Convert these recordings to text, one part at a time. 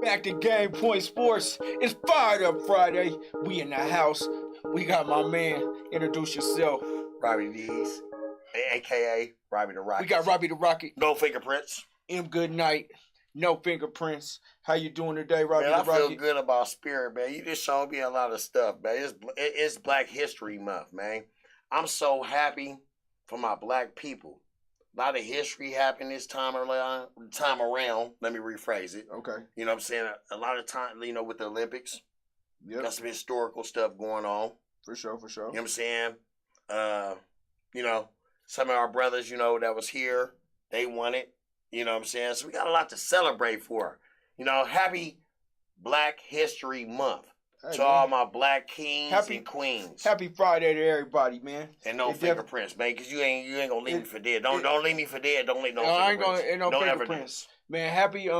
Back to Game Point Sports. It's Fired Up Friday. We in the house. We got my man. Introduce yourself. Robbie D's, a.k.a. Robbie the Rocket. We got Robbie the Rocket. No fingerprints. GOODNIGHT. No fingerprints. How you doing today, Robbie the Rocket? I feel good about spirit, man. You just showed me a lot of stuff, man. It's Black History Month, man. I'm so happy for my black people. A lot of history happened this time around. Let me rephrase it. Okay. You know what I'm saying? A lot of time, with the Olympics. Yep. Got some historical stuff going on. For sure. You know what I'm saying? Some of our brothers, that was here, they won it. You know what I'm saying? So we got a lot to celebrate for. Happy Black History Month. Hey, to all my black kings and queens. Happy Friday to everybody, man. And no fingerprints, man, because you ain't gonna leave me for dead. Don't leave me for dead. Don't leave no fingerprints. Ain't no fingerprints. Man, happy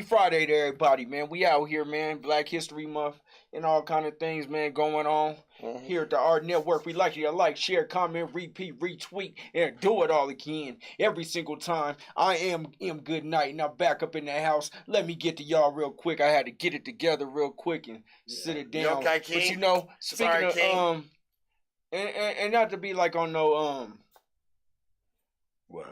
Friday to everybody, man. We out here, man. Black History Month and all kind of things, man, going on here at the AHRR Network. We like you to like, share, comment, repeat, retweet, and do it all again every single time. I am GOODNIGHT, and I'm back up in the house. Let me get to y'all real quick. I had to get it together real quick and sit it down. You okay, King? But speaking of King. and not to be like on no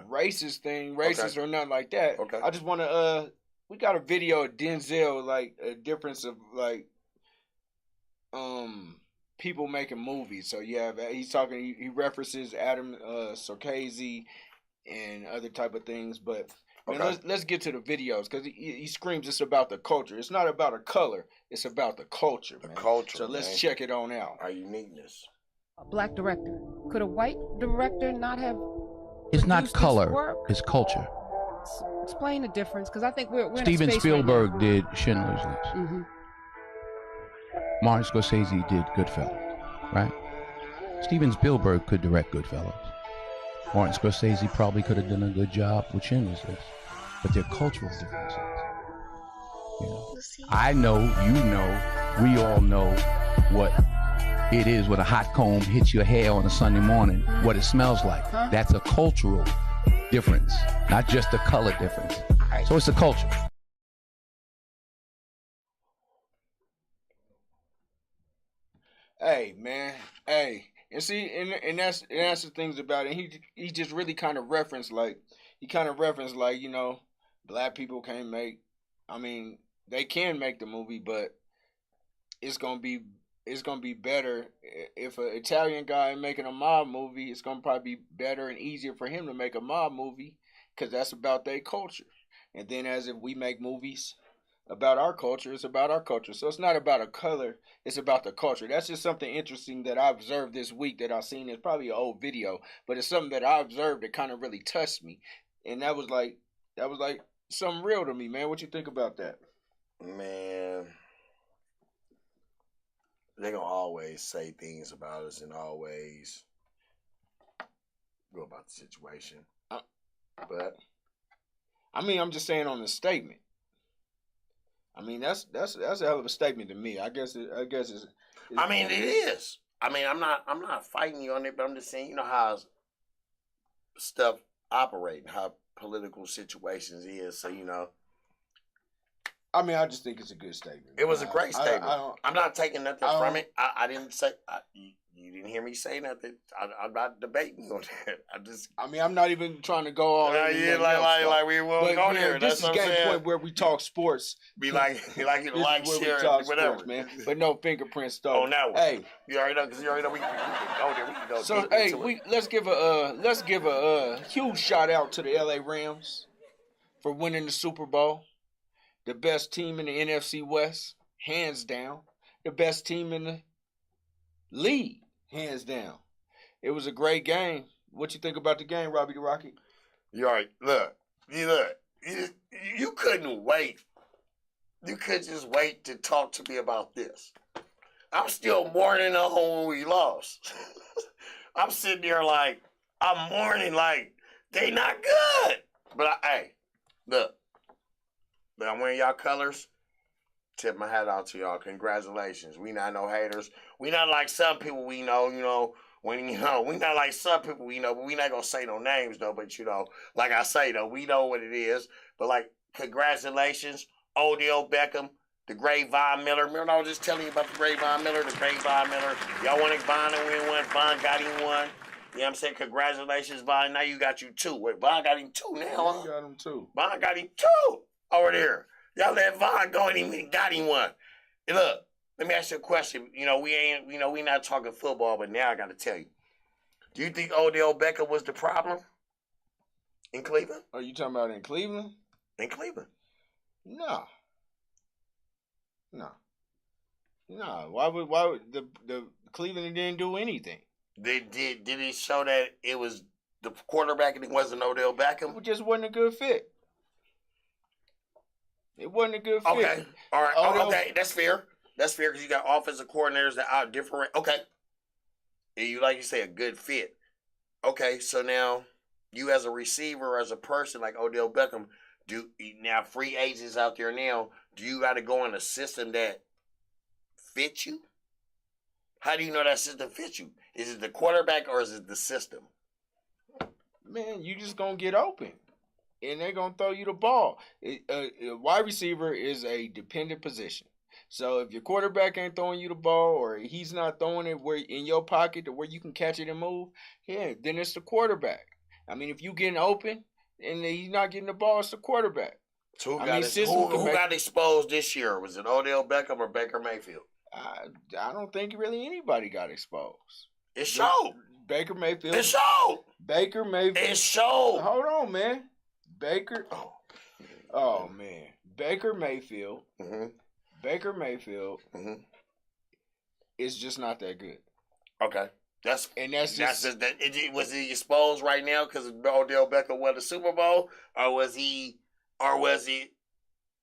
racist or nothing like that. Okay. I just want to we got a video of Denzel, like a difference of like people making movies. So he's talking. He references Adam Sarkeesian and other type of things. But man, let's get to the videos because he screams it's about the culture. It's not about a color. It's about the culture. The culture. So let's check it on out. Our uniqueness. A black director. Could a white director not have? It's not color. It's culture. Explain the difference, because I think we're Steven Spielberg right did Schindler's List. Mm-hmm. Martin Scorsese did Goodfellas, right? Steven Spielberg could direct Goodfellas. Martin Scorsese probably could have done a good job with Schindler's List, but they're cultural differences. I know, you know, we all know what it is when a hot comb hits your hair on a Sunday morning, what it smells like. Huh? That's a cultural difference, not just a color difference. So it's a culture. Hey, man. Hey. And see, and that's the things about it. He just really kind of referenced like, black people can't make, they can make the movie, but it's gonna be better if an Italian guy making a mob movie. It's gonna probably be better and easier for him to make a mob movie because that's about their culture. And then as if we make movies about our culture, it's about our culture. So it's not about a color, it's about the culture. That's just something interesting that I observed this week that I seen. It's probably an old video, but it's something that I observed that kind of really touched me. And that was like something real to me, man. What you think about that? Man, they're gonna always say things about us and always go about the situation. But I mean, I'm just saying on the statement. I mean, that's a hell of a statement to me. I guess it's I mean, it is. I mean, I'm not fighting you on it, but I'm just saying, you know how stuff operate, how political situations is. So you know. I mean, I just think it's a good statement. It was a great statement. I'm not taking nothing from it. I didn't say. You didn't hear me say nothing. I'm not debating on that. I mean, I'm not even trying to go all. Yeah, like we won't go there. This That's is Game Point where we talk sports. Be like you to like, share, whatever, sports, man. But no fingerprints though. On that one. Hey, you already know because you already know we can go there. We can go. So hey, let's give a huge shout out to the LA Rams for winning the Super Bowl. The best team in the NFC West, hands down. The best team in the league, hands down. It was a great game. What you think about the game, Robbie the Rocket? You all right? Look. You couldn't wait. You couldn't just wait to talk to me about this. I'm still mourning on when we lost. I'm sitting there like, I'm mourning like, they not good. But hey, look. I'm wearing y'all colors. Tip my hat out to y'all. Congratulations. We not no haters. We not like some people we know, we not like some people we know, but we not gonna say no names though, but like I say though, we know what it is. But like, congratulations, Odell Beckham, the great Von Miller. Remember I was just telling you about the great Von Miller, Y'all wanted Von to win one, Von got him one. You know what I'm saying? Congratulations, Von. Now you got you two. Wait, Von got him two now, huh? Got him two. Von got him two. Over there. Y'all let Von go and he got him one. And look, let me ask you a question. We not talking football, but now I gotta tell you. Do you think Odell Beckham was the problem in Cleveland? Are you talking about in Cleveland? In Cleveland. No. Why would the Cleveland didn't do anything? Did it show that it was the quarterback and it wasn't Odell Beckham? It just wasn't a good fit. It wasn't a good fit. Okay. All right. Okay. That's fair. That's fair because you got offensive coordinators that are different. Okay. And you, like you say, a good fit. Okay. So now you as a receiver, as a person like Odell Beckham, now free agents out there now, do you got to go in a system that fits you? How do you know that system fits you? Is it the quarterback or is it the system? Man, you just going to get open. And they're going to throw you the ball. A wide receiver is a dependent position. So if your quarterback ain't throwing you the ball or he's not throwing it where in your pocket to where you can catch it and move, then it's the quarterback. I mean, if you getting open and he's not getting the ball, it's the quarterback. So who got exposed this year? Was it Odell Beckham or Baker Mayfield? I don't think really anybody got exposed. It showed. Baker Mayfield. It showed. Baker Mayfield. It showed. Hold on, man. Baker. Oh man. Baker Mayfield. Mm-hmm. Baker Mayfield is just not that good. Okay. Was he exposed right now because Odell Beckham won the Super Bowl, or was he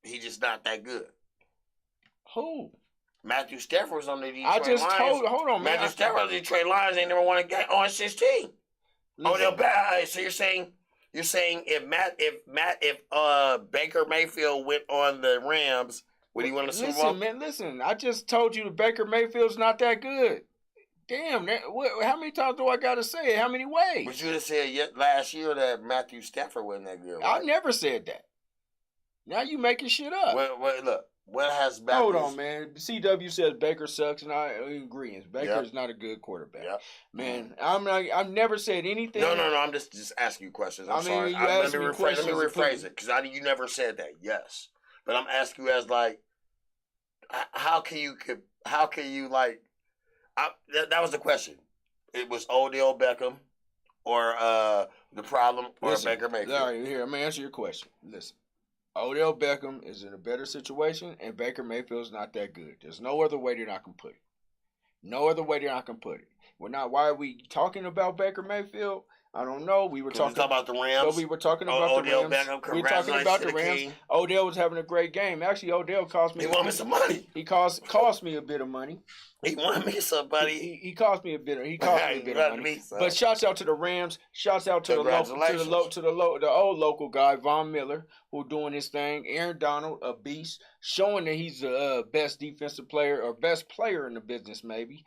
just not that good? Who? Matthew Stafford was on the Detroit Lions. Hold on, man. Matthew Stafford on the Detroit Lions ain't never won a game on 16. Odell Beckham. So you're saying if Baker Mayfield went on the Rams, would he win the Super Bowl? Listen. I just told you that Baker Mayfield's not that good. Damn, how many times do I got to say it? How many ways? But you just said last year that Matthew Stafford wasn't that good, right? I never said that. Now you making shit up. Look, what has Matthew... Hold on, man. CW says Baker sucks, and I agree. Baker's not a good quarterback. Yep. Man, I've never said anything. No. I'm just asking you questions. I'm sorry. Let me rephrase it, because you never said that. Yes, but I'm asking you as like, how can you like? That was the question. It was Odell Beckham, or the problem, or Baker Mayfield. All right, here I'm gonna answer your question. Listen, Odell Beckham is in a better situation, and Baker Mayfield's not that good. There's no other way that I can put it. No other way that I can put it. We're not. Why are we talking about Baker Mayfield? I don't know. We were talking about the Rams. But we were talking about the Rams. Beckham, we were talking about the Rams. King. Odell was having a great game. Actually, Odell cost me. He won me some money. He cost me a bit of money. He won me some money. He cost me a bit of. He cost me a bit of money. But shouts out to the Rams. Shouts out to the old local guy Von Miller, who doing his thing. Aaron Donald, a beast, showing that he's the best defensive player or best player in the business, maybe.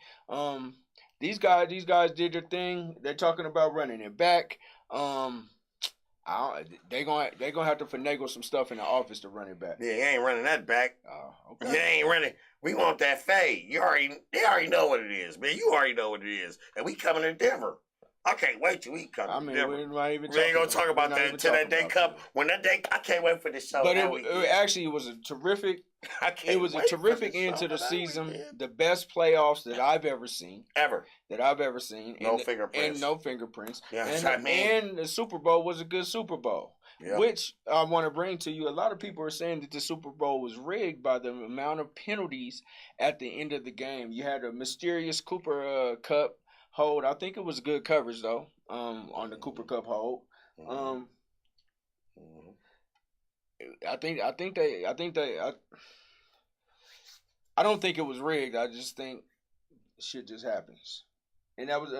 These guys did their thing. They're talking about running it back. They gonna have to finagle some stuff in the office to run it back. Yeah, he ain't running that back. Okay. He ain't running. We want that fade. They already know what it is, man. You already know what it is, and we coming to Denver. I can't wait till we come to Denver. We ain't gonna talk about that until that day comes. When that day, I can't wait for the show. But it was a terrific. It was a terrific end to the season. The best playoffs that I've ever seen. No fingerprints. And no fingerprints. Yeah, and the Super Bowl was a good Super Bowl. Yeah. Which I want to bring to you. A lot of people are saying that the Super Bowl was rigged by the amount of penalties at the end of the game. You had a mysterious Cooper Cup hold. I think it was good coverage though. On the Cooper Cup hold. I don't think it was rigged. I just think shit just happens. And that was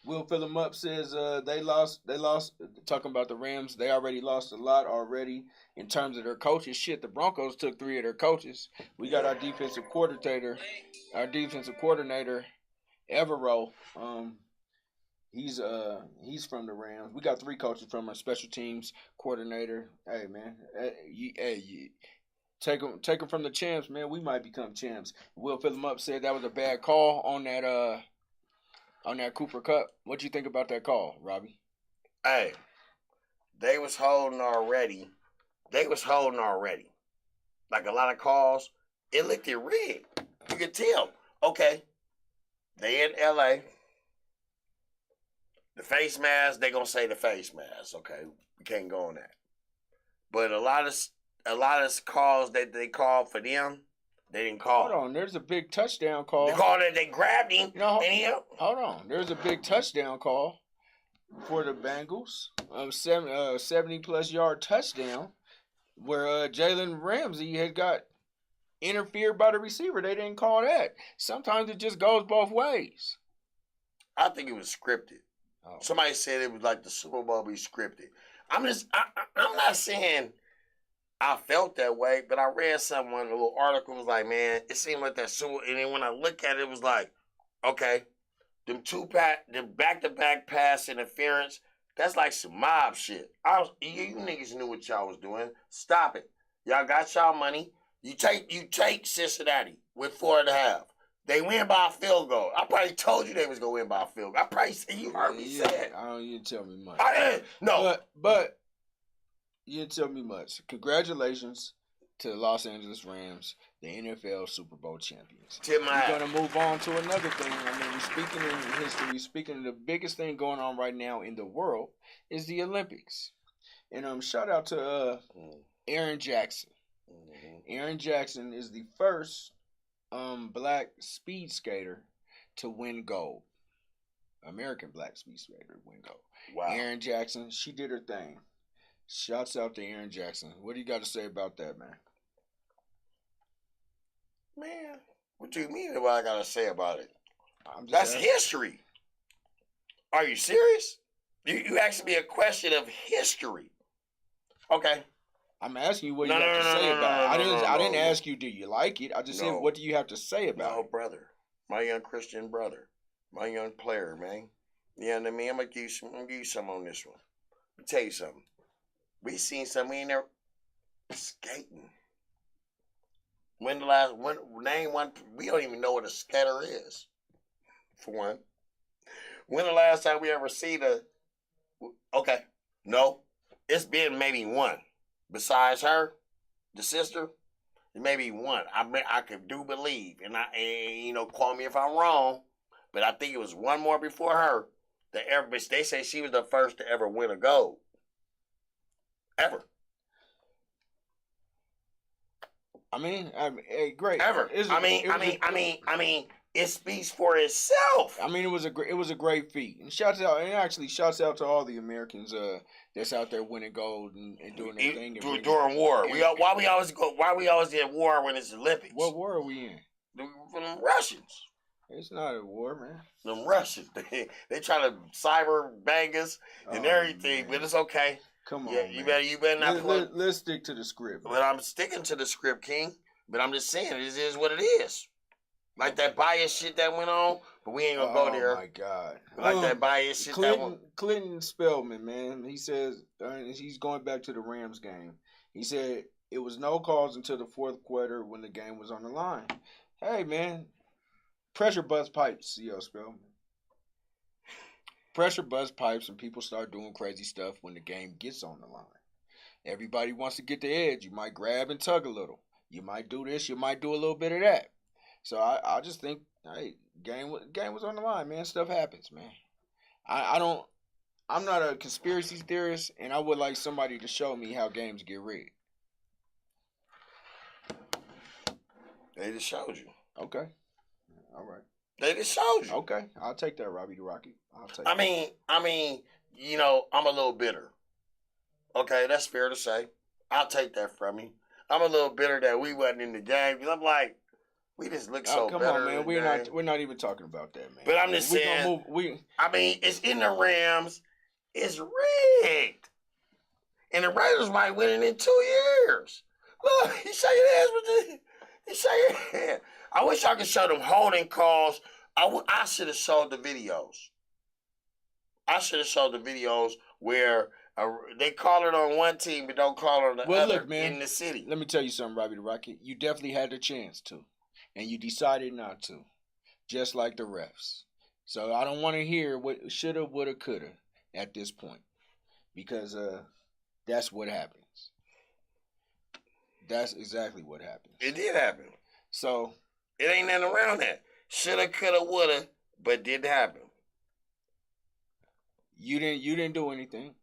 Will fill them up says they lost talking about the Rams. They already lost a lot already in terms of their coaches. Shit, the Broncos took 3 of their coaches. We got our defensive coordinator Evero. He's from the Rams. We got 3 coaches from our special teams coordinator. Hey man, take them from the champs, man. We might become champs. Will fill them up said that was a bad call on that Cooper Cup. What do you think about that call, Robbie? Hey, they was holding already. Like a lot of calls, it looked rigged. You could tell. Okay, they in L.A. The face mask, they gonna say the face mask. Okay, we can't go on that. But a lot of calls that they called for them, they didn't call. Hold on, there's a big touchdown call. The call that they grabbed him. Hold on, there's a big touchdown call for the Bengals. 70+ yard touchdown where Jalen Ramsey had got interfered by the receiver. They didn't call that. Sometimes it just goes both ways. I think it was scripted. Oh. Somebody said it was like the Super Bowl be scripted. I'm not saying I felt that way, but I read something, a little article was like, man, it seemed like that Super, and then when I look at it, it was like, okay, them back-to-back pass interference, that's like some mob shit. You niggas knew what y'all was doing. Stop it. Y'all got y'all money. You take Cincinnati with 4.5. They win by a field goal. I probably told you they was gonna win by a field goal. I probably said you heard me say it. You didn't tell me much. I didn't. No. But you didn't tell me much. Congratulations to the Los Angeles Rams, the NFL Super Bowl champions. We're gonna move on to another thing. I mean, speaking in history, speaking of the biggest thing going on right now in the world is the Olympics. And shout out to Aaron Jackson. Mm-hmm. Aaron Jackson is the first black speed skater to win gold. American black speed skater to win gold. Wow. Aaron Jackson, she did her thing. Shouts out to Aaron Jackson. What do you got to say about that, man? Man, what do you mean what I got to say about it? That's history. Are you serious? You asked me a question of history. Okay. I'm asking you what you have to say about it. I didn't ask you, do you like it? I just said, what do you have to say about it? No, brother. My young Christian brother. My young player, man. You know what I mean? I'm going to give you some on this one. Let me tell you something. We seen something in there skating. Name one, we don't even know what a skater is, for one. When the last time we ever seen it's been maybe one. Besides her, the sister, maybe one. I could do believe, and call me if I'm wrong, but I think it was one more before her. They say she was the first to ever win a gold. Ever. Hey, great. Ever. It speaks for itself. I mean, it was a great feat. And shouts out to all the Americans that's out there winning gold and doing their thing. During war. Why we always at war when it's Olympics? What war are we in? The Russians. It's not a war, man. Them Russians. They try to cyber bang us and everything, man. But it's okay. Come on, you better not let's stick to the script. But I'm sticking to the script, King. But I'm just saying, it is what it is. Like that bias shit that went on, but we ain't gonna go there. Oh my God! Like that bias shit Clinton Spellman, man. He says he's going back to the Rams game. He said it was no calls until the fourth quarter when the game was on the line. Hey, man, pressure bust pipes, C.O. Spellman. Pressure bust pipes, and people start doing crazy stuff when the game gets on the line. Everybody wants to get the edge. You might grab and tug a little. You might do this. You might do a little bit of that. So I just think, hey, game was on the line, man. Stuff happens, man. I'm not a conspiracy theorist, and I would like somebody to show me how games get rigged. They just showed you. Okay. All right. They just showed you. Okay. I'll take that, Robbie the Rocket. I'll take I mean, I'm a little bitter. Okay, that's fair to say. I'll take that from you. I'm a little bitter that we wasn't in the game, because I'm like, we just look so come better. on, man. We're not even talking about that, man. But I'm just saying. It's in the Rams. It's rigged, and the Raiders might win it in 2 years. Look, he shaking hands with the. He shaking hands. I wish I could show them holding calls. I should have showed the videos. I should have showed the videos where they call it on one team but don't call it on the other look, man, in the city. Let me tell you something, Robbie the Rocket. You definitely had the chance to. And you decided not to, just like the refs. So I don't want to hear what shoulda, woulda, coulda at this point, because that's what happens. That's exactly what happens. It did happen. So it ain't nothing around that. Shoulda, coulda, woulda, but didn't happen. You didn't do anything.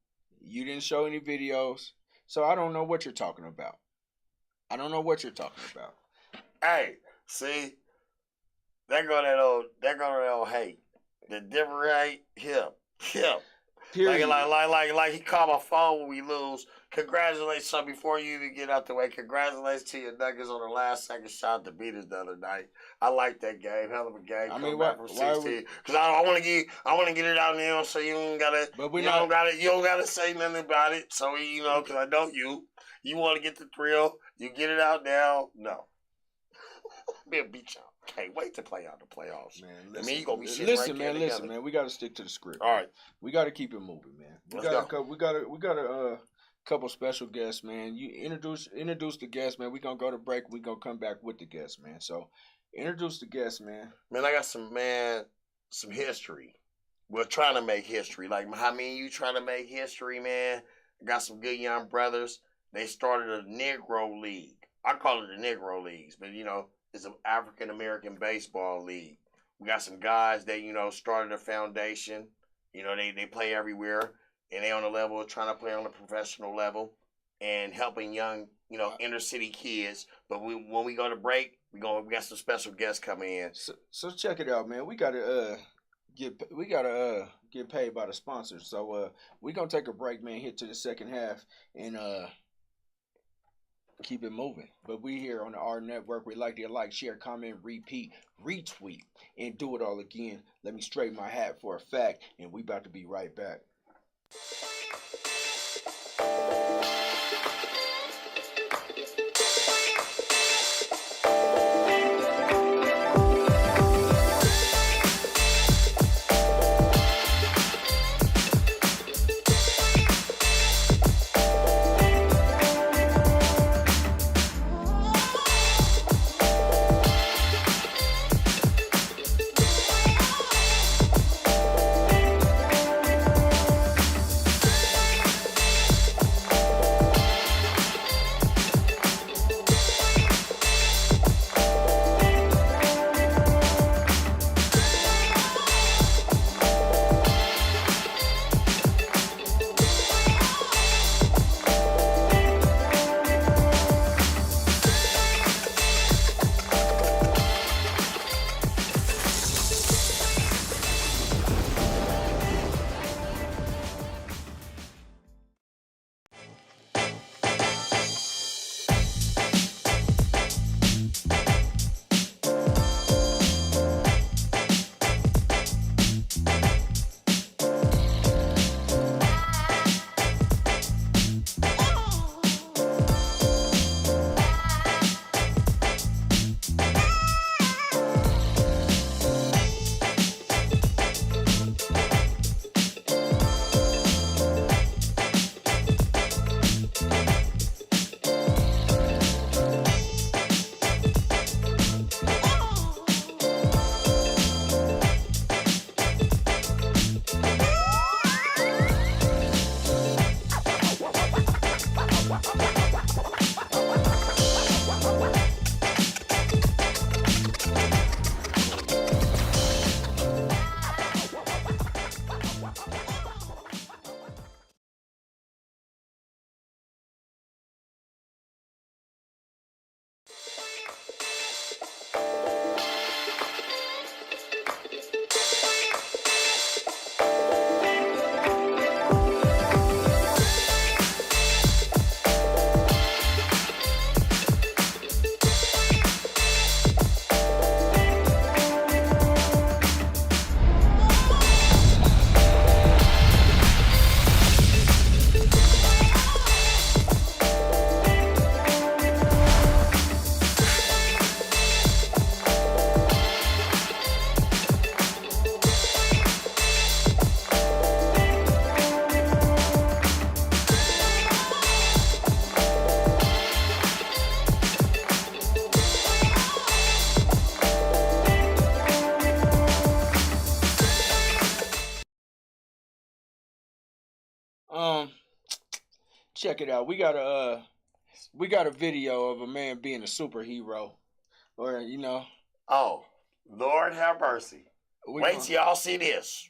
You didn't show any videos. So I don't know what you're talking about. Hey. See, that go that old hate. The different hate, him. Period. Like he called my phone when we lose. Congratulations, son, before you even get out the way. Congratulations to your Nuggets on the last second shot to beat us the other night. I like that game. Hell of a game. I mean, why from 16. Because I want to get it out now, so you don't gotta. But you don't gotta say nothing about it. So because I know you want to get the thrill. You get it out now. No. Man, beat y'all. Can't wait to play out the playoffs. Man, listen, you gonna be listen, man. We got to stick to the script. All right, we got to keep it moving, man. We got a couple special guests, man. You introduce the guests, man. We gonna go to break. We gonna come back with the guests, man. So introduce the guests, man. Man, I got some history. We're trying to make history. Like how me and you trying to make history, man. I got some good young brothers. They started a Negro League. I call it the Negro Leagues, but it's an African American baseball league. We got some guys that, started a foundation. They play everywhere, and they on the level of trying to play on a professional level and helping young, inner city kids. But when we go to break, we got some special guests coming in. So check it out, man. We gotta get paid by the sponsors. So we gonna take a break, man. Hit to the second half and keep it moving. But we here on the R Network. We like to share, comment, repeat, retweet, and do it all again. Let me straighten my hat for a fact, and we about to be right back. check it out. We got a video of a man being a superhero, or you know. Oh, Lord have mercy. Wait till y'all see this.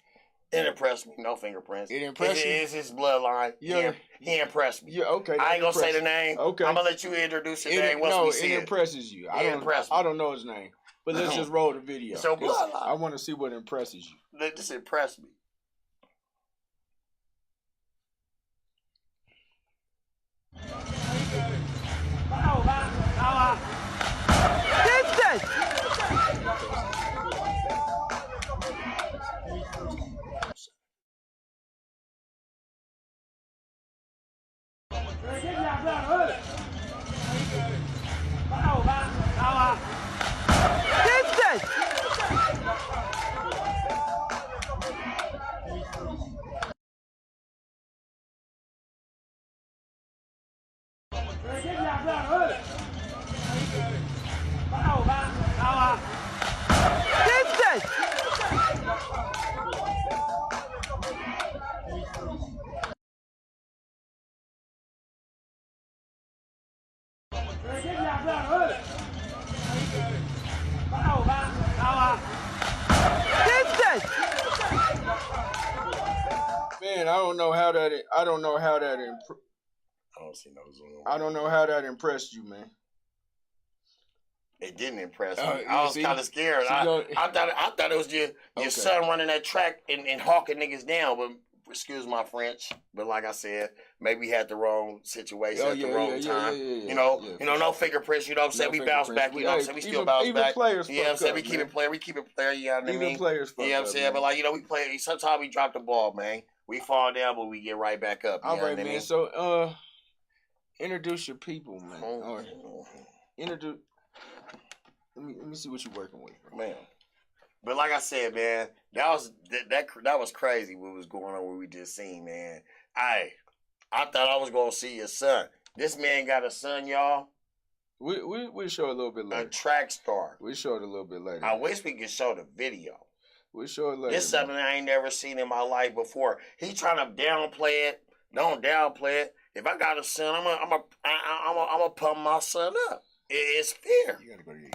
It impressed me. No fingerprints. It impressed you? It's his bloodline. Yeah. He impressed me. Yeah, okay. I ain't gonna say the name. Okay. I'm gonna let you introduce the name once we see it impresses you. I don't know his name. But let's just roll the video. So bloodline. I want to see what impresses you. This impressed me. Man, I don't know how that. I don't know how that. I don't see no zoom. I don't know how that impressed you, man. It didn't impress me. I was kind of scared. See, I thought it was your son running that track and hawking niggas down. But excuse my French. But like I said, maybe we had the wrong situation at the wrong time. You know, no fingerprints. You know what I'm saying? We bounce back. You know what I'm saying? We still bounce back. Players, you know what I'm saying? We keep it player. We keep it player. You know what I mean? Even players, you know what I'm saying? But like we play. Sometimes we drop the ball, man. We fall down, but we get right back up. All right, man. So, introduce your people, man. Or introduce. Let me see what you're working with, man. But like I said, man, that was crazy. What was going on? What we just seen, man. I thought I was gonna see your son. This man got a son, y'all. We'll show it a little bit later. A track star. We'll show it a little bit later. I wish we could show the video. We'll show it later. This is something I ain't never seen in my life before. He trying to downplay it. Don't downplay it. If I got a son, I'm a pump my son up. It's fair. You gotta go to your.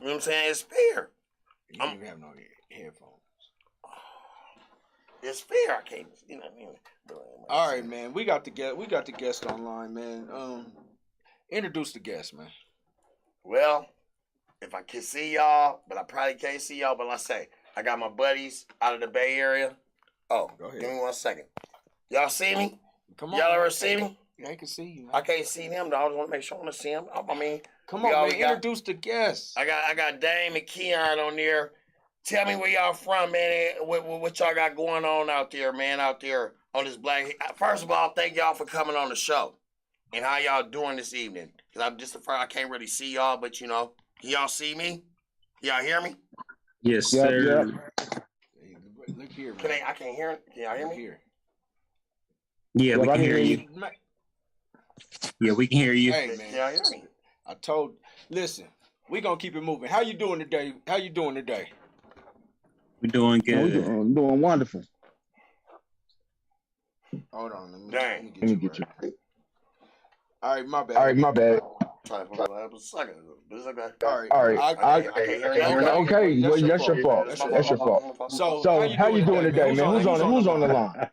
You know what I'm saying? It's fair. You don't even have no headphones. It's fair. I can't. You know what I mean? All right, man. We got the guest online, man. Introduce the guest, man. Well, if I can see y'all, but I probably can't see y'all. But let's say I got my buddies out of the Bay Area. Oh, go ahead. Give me 1 second. Y'all see me? Come on. Y'all ever see me? Yeah, I can see you. Man. I can't see them though. I just want to make sure I want to see them. I mean, come on, man. Introduce the guests. I got Dame and Keon on there. Tell me where y'all from, man. What y'all got going on out there, man? Out there on this black. First of all, thank y'all for coming on the show and how y'all doing this evening. Cause I'm just afraid I can't really see y'all, but you know, can y'all see me? Y'all hear me? Yes, sir. Look here, man. I can't hear it. Can y'all hear me? Here. Yeah, we can hear you. Yeah, we can hear you. Hey, man. Y'all hear me? Listen, we gonna keep it moving. How you doing today? We're doing good. We're doing wonderful. Hold on. Let me get you. All right, my bad. Trying to put a second. All right. I can't hear you. Okay, well, that's your fault. That's your fault. So how you doing today, man? Who's on the line?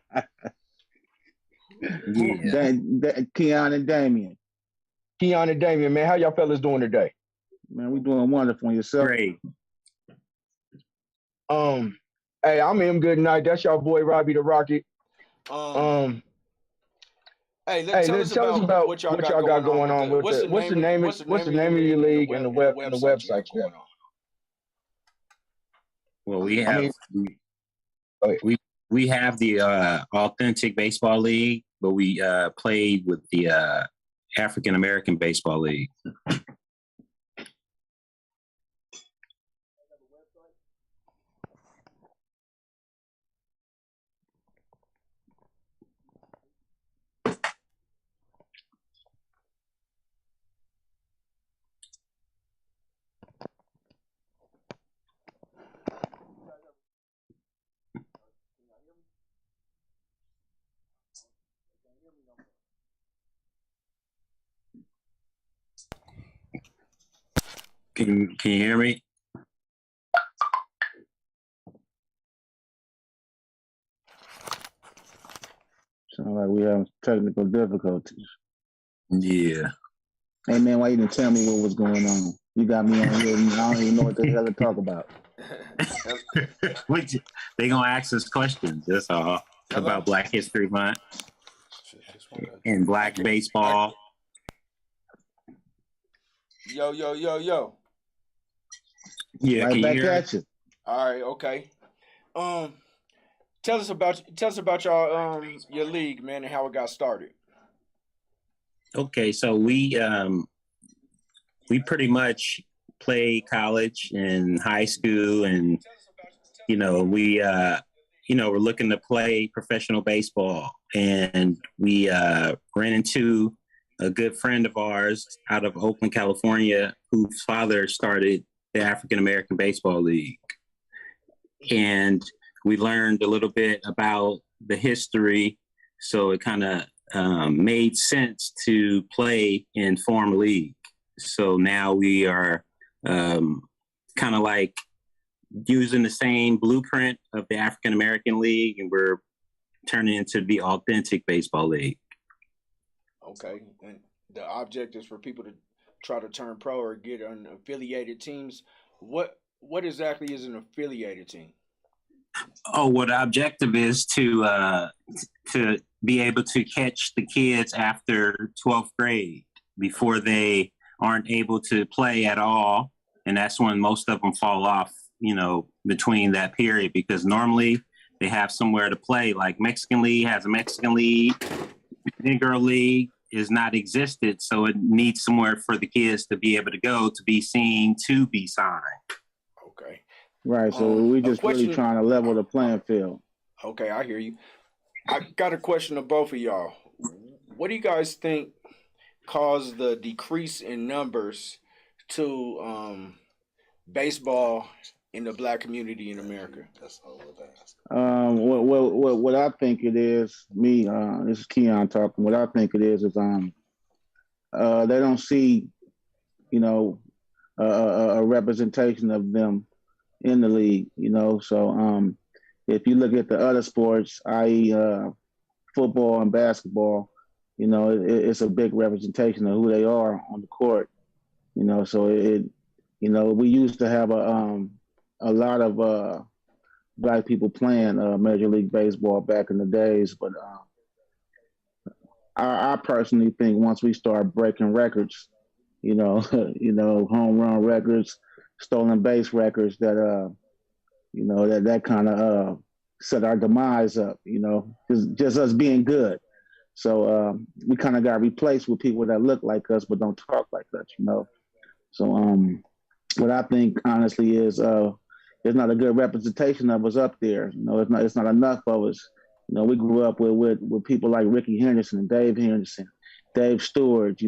Yeah. Keon and Damien. Keon and Damien, man, how y'all fellas doing today? Man, we doing wonderful. And yourself? Great. Hey, I'm M. Goodnight. That's y'all boy Robbie the Rocket. Hey, tell us about what y'all got going on. What's the name of your league and the website going on? Well, we have the Authentic Baseball League, but we played with the African American Baseball League. Can you hear me? Sound like we have technical difficulties. Yeah. Hey man, why you didn't tell me what was going on? You got me on here and I don't even know what the hell to talk about. They gonna ask us questions. That's all about Black History Month and Black baseball. Yo. Yeah, Right can back you hear at you. All right, okay. Tell us about y'all your league, man, and how it got started. Okay, so we pretty much played college and high school, and we're looking to play professional baseball, and we ran into a good friend of ours out of Oakland, California, whose father started the African American Baseball League, and we learned a little bit about the history, so it kind of made sense to play and form a league. So now we are kind of like using the same blueprint of the African American League, and we're turning into the authentic baseball league. Okay, and the object is for people to try to turn pro or get on affiliated teams. What exactly is an affiliated team? Oh, well, the objective is to be able to catch the kids after 12th grade before they aren't able to play at all. And that's when most of them fall off, between that period, because normally they have somewhere to play. Like Mexican League has a Mexican League, Negro League is not existed. So it needs somewhere for the kids to be able to go, to be seen, to be signed. Okay. Right, so we just really trying to level the playing field. Okay, I hear you. I got a question to both of y'all. What do you guys think caused the decrease in numbers to baseball in the Black community in America? What I think it is, this is Keon talking. What I think it is they don't see, a representation of them in the league, So if you look at the other sports, i.e., football and basketball, it's a big representation of who they are on the court, So we used to have a lot of Black people playing Major League Baseball back in the days, but I personally think once we start breaking records, home run records, stolen base records, that that kind of set our demise up, just us being good. So we kind of got replaced with people that look like us but don't talk like us, So what I think honestly is there's not a good representation of us up there. It's not enough of us. We grew up with people like Ricky Henderson and Dave Henderson, Dave Stewart,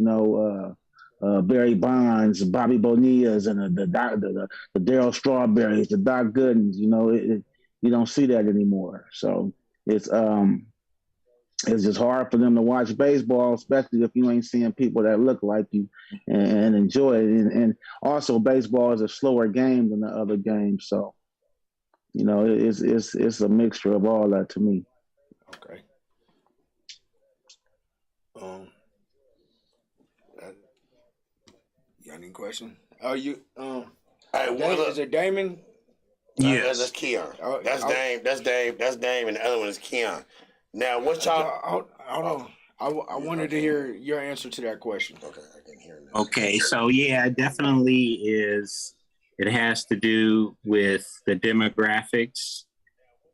Barry Bonds, Bobby Bonilla's, and the Darryl Strawberries, the Doc Goodens. You don't see that anymore. So it's just hard for them to watch baseball, especially if you ain't seeing people that look like you and enjoy it. And also, baseball is a slower game than the other games. So, it's a mixture of all that to me. Okay. You got any question? Oh, you is it Damon? Yes, that's Keon. That's Dame. That's Dame. That's Dame, and the other one is Keon. Now, what y'all? Hold on. I wanted to hear your answer to that question. Okay, I can hear now. Okay, so yeah, it definitely is. It has to do with the demographics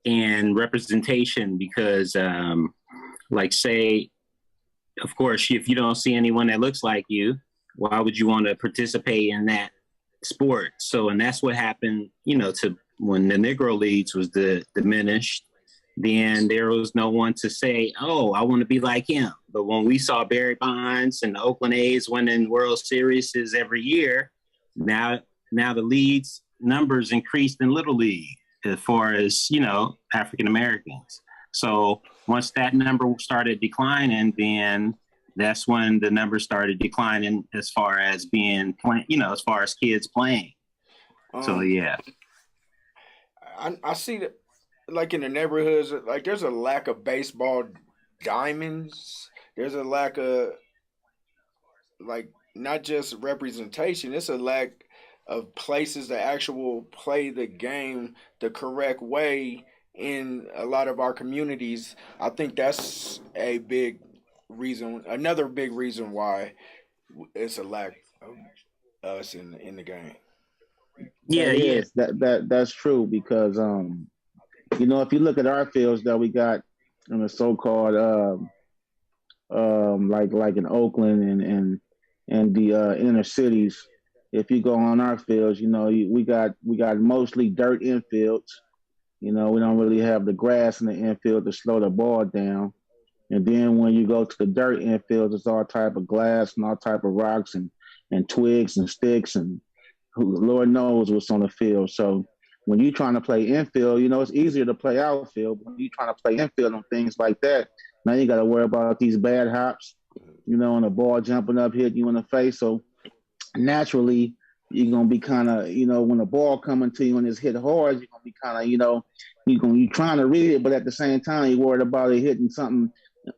and representation, because, say, of course, if you don't see anyone that looks like you, why would you want to participate in that sport? So, and that's what happened, to when the Negro Leagues was diminished, then there was no one to say, oh, I want to be like him. But when we saw Barry Bonds and the Oakland A's winning World Series every year, now the league's numbers increased in Little League as far as, African Americans. So once that number started declining, then that's when the numbers started declining as far as being as far as kids playing. So yeah, I see that like in the neighborhoods, like there's a lack of baseball diamonds. There's a lack of like not just representation. It's a lack of places that actually play the game the correct way in a lot of our communities. I think that's a big reason, another big reason why it's a lack of us in the game. Yeah, that's true because if you look at our fields that we got in the so-called like in Oakland and the inner cities, if you go on our fields, we got mostly dirt infields. We don't really have the grass in the infield to slow the ball down. And then when you go to the dirt infields, it's all type of glass and all type of rocks and twigs and sticks and Lord knows what's on the field. So when you're trying to play infield, it's easier to play outfield. But when you're trying to play infield and things like that, now you got to worry about these bad hops, and the ball jumping up, hitting you in the face. So naturally, you're going to be kind of, when the ball coming to you and it's hit hard, you're going to be kind of, you're trying to read it, but at the same time, you're worried about it hitting something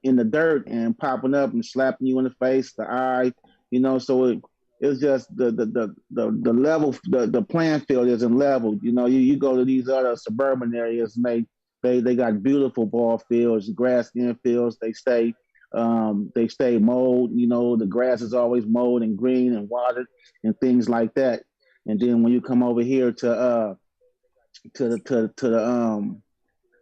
in the dirt and popping up and slapping you in the face, the eye, so it's just the level, the playing field isn't leveled. You go to these other suburban areas and they got beautiful ball fields, grass infields. They stay mowed. The grass is always mowed and green and watered and things like that. And then when you come over here to the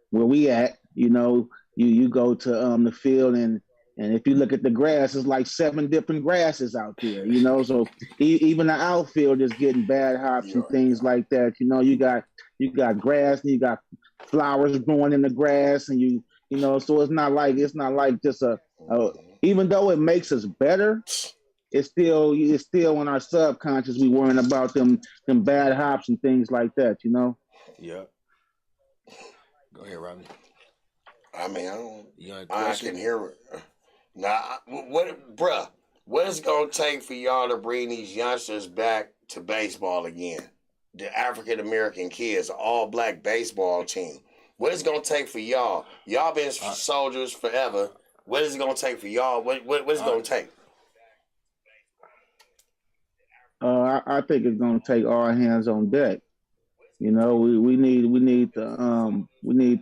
where we at, you go to the field and if you look at the grass, it's like 7 different grasses out there, so even the outfield is getting bad hops and things like that. You got grass and you got flowers growing in the grass and so it's not like just even though it makes us better, it's still in our subconscious we worrying about them bad hops and things like that, Yeah. Go ahead, Robbie. I mean, I can hear it. Now, what is it going to take for y'all to bring these youngsters back to baseball again? The African American kids, all black baseball team. What is it going to take for y'all? Y'all been soldiers forever. What is it going to take for y'all? What is it going to take? I think it's going to take all hands on deck. We need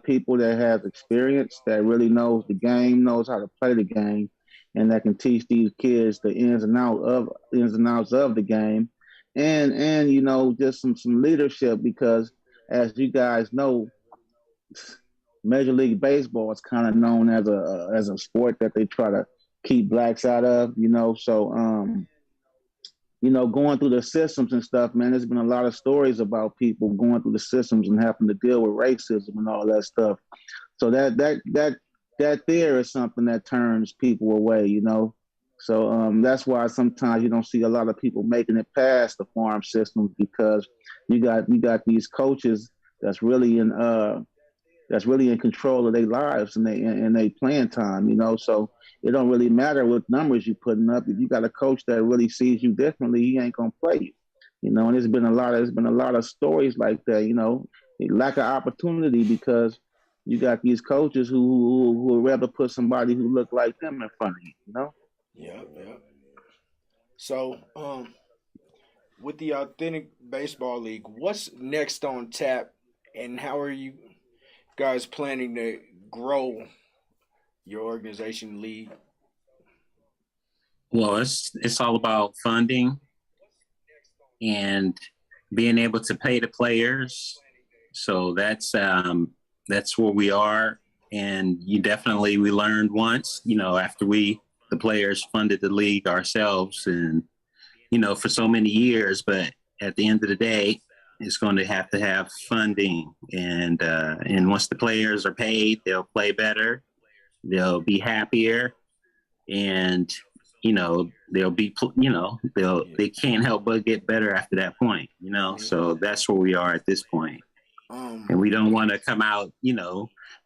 people that have experience, that really knows the game, knows how to play the game, and that can teach these kids the ins and outs of the game, and just some leadership, because as you guys know, Major League Baseball is kind of known as a sport that they try to keep blacks out of, so going through the systems and stuff, man, there's been a lot of stories about people going through the systems and having to deal with racism and all that stuff. So that there is something that turns people away, So that's why sometimes you don't see a lot of people making it past the farm systems, because you got these coaches that's really in control of their lives and they playing time, So it don't really matter what numbers you're putting up. If you got a coach that really sees you differently, he ain't gonna play you. And there's been a lot of stories like that, lack of opportunity, because you got these coaches who would rather put somebody who look like them in front of you, Yeah. So, with the Authentic Baseball League, what's next on tap, and how are you guys planning to grow your organization league? Well, it's all about funding and being able to pay the players. So that's where we are. And we learned once, after the players funded the league ourselves and, for so many years, but at the end of the day, it's going to have funding. And once the players are paid, they'll play better. They'll be happier, and they'll be they can't help but get better after that point. So that's where we are at this point, and we don't want to come out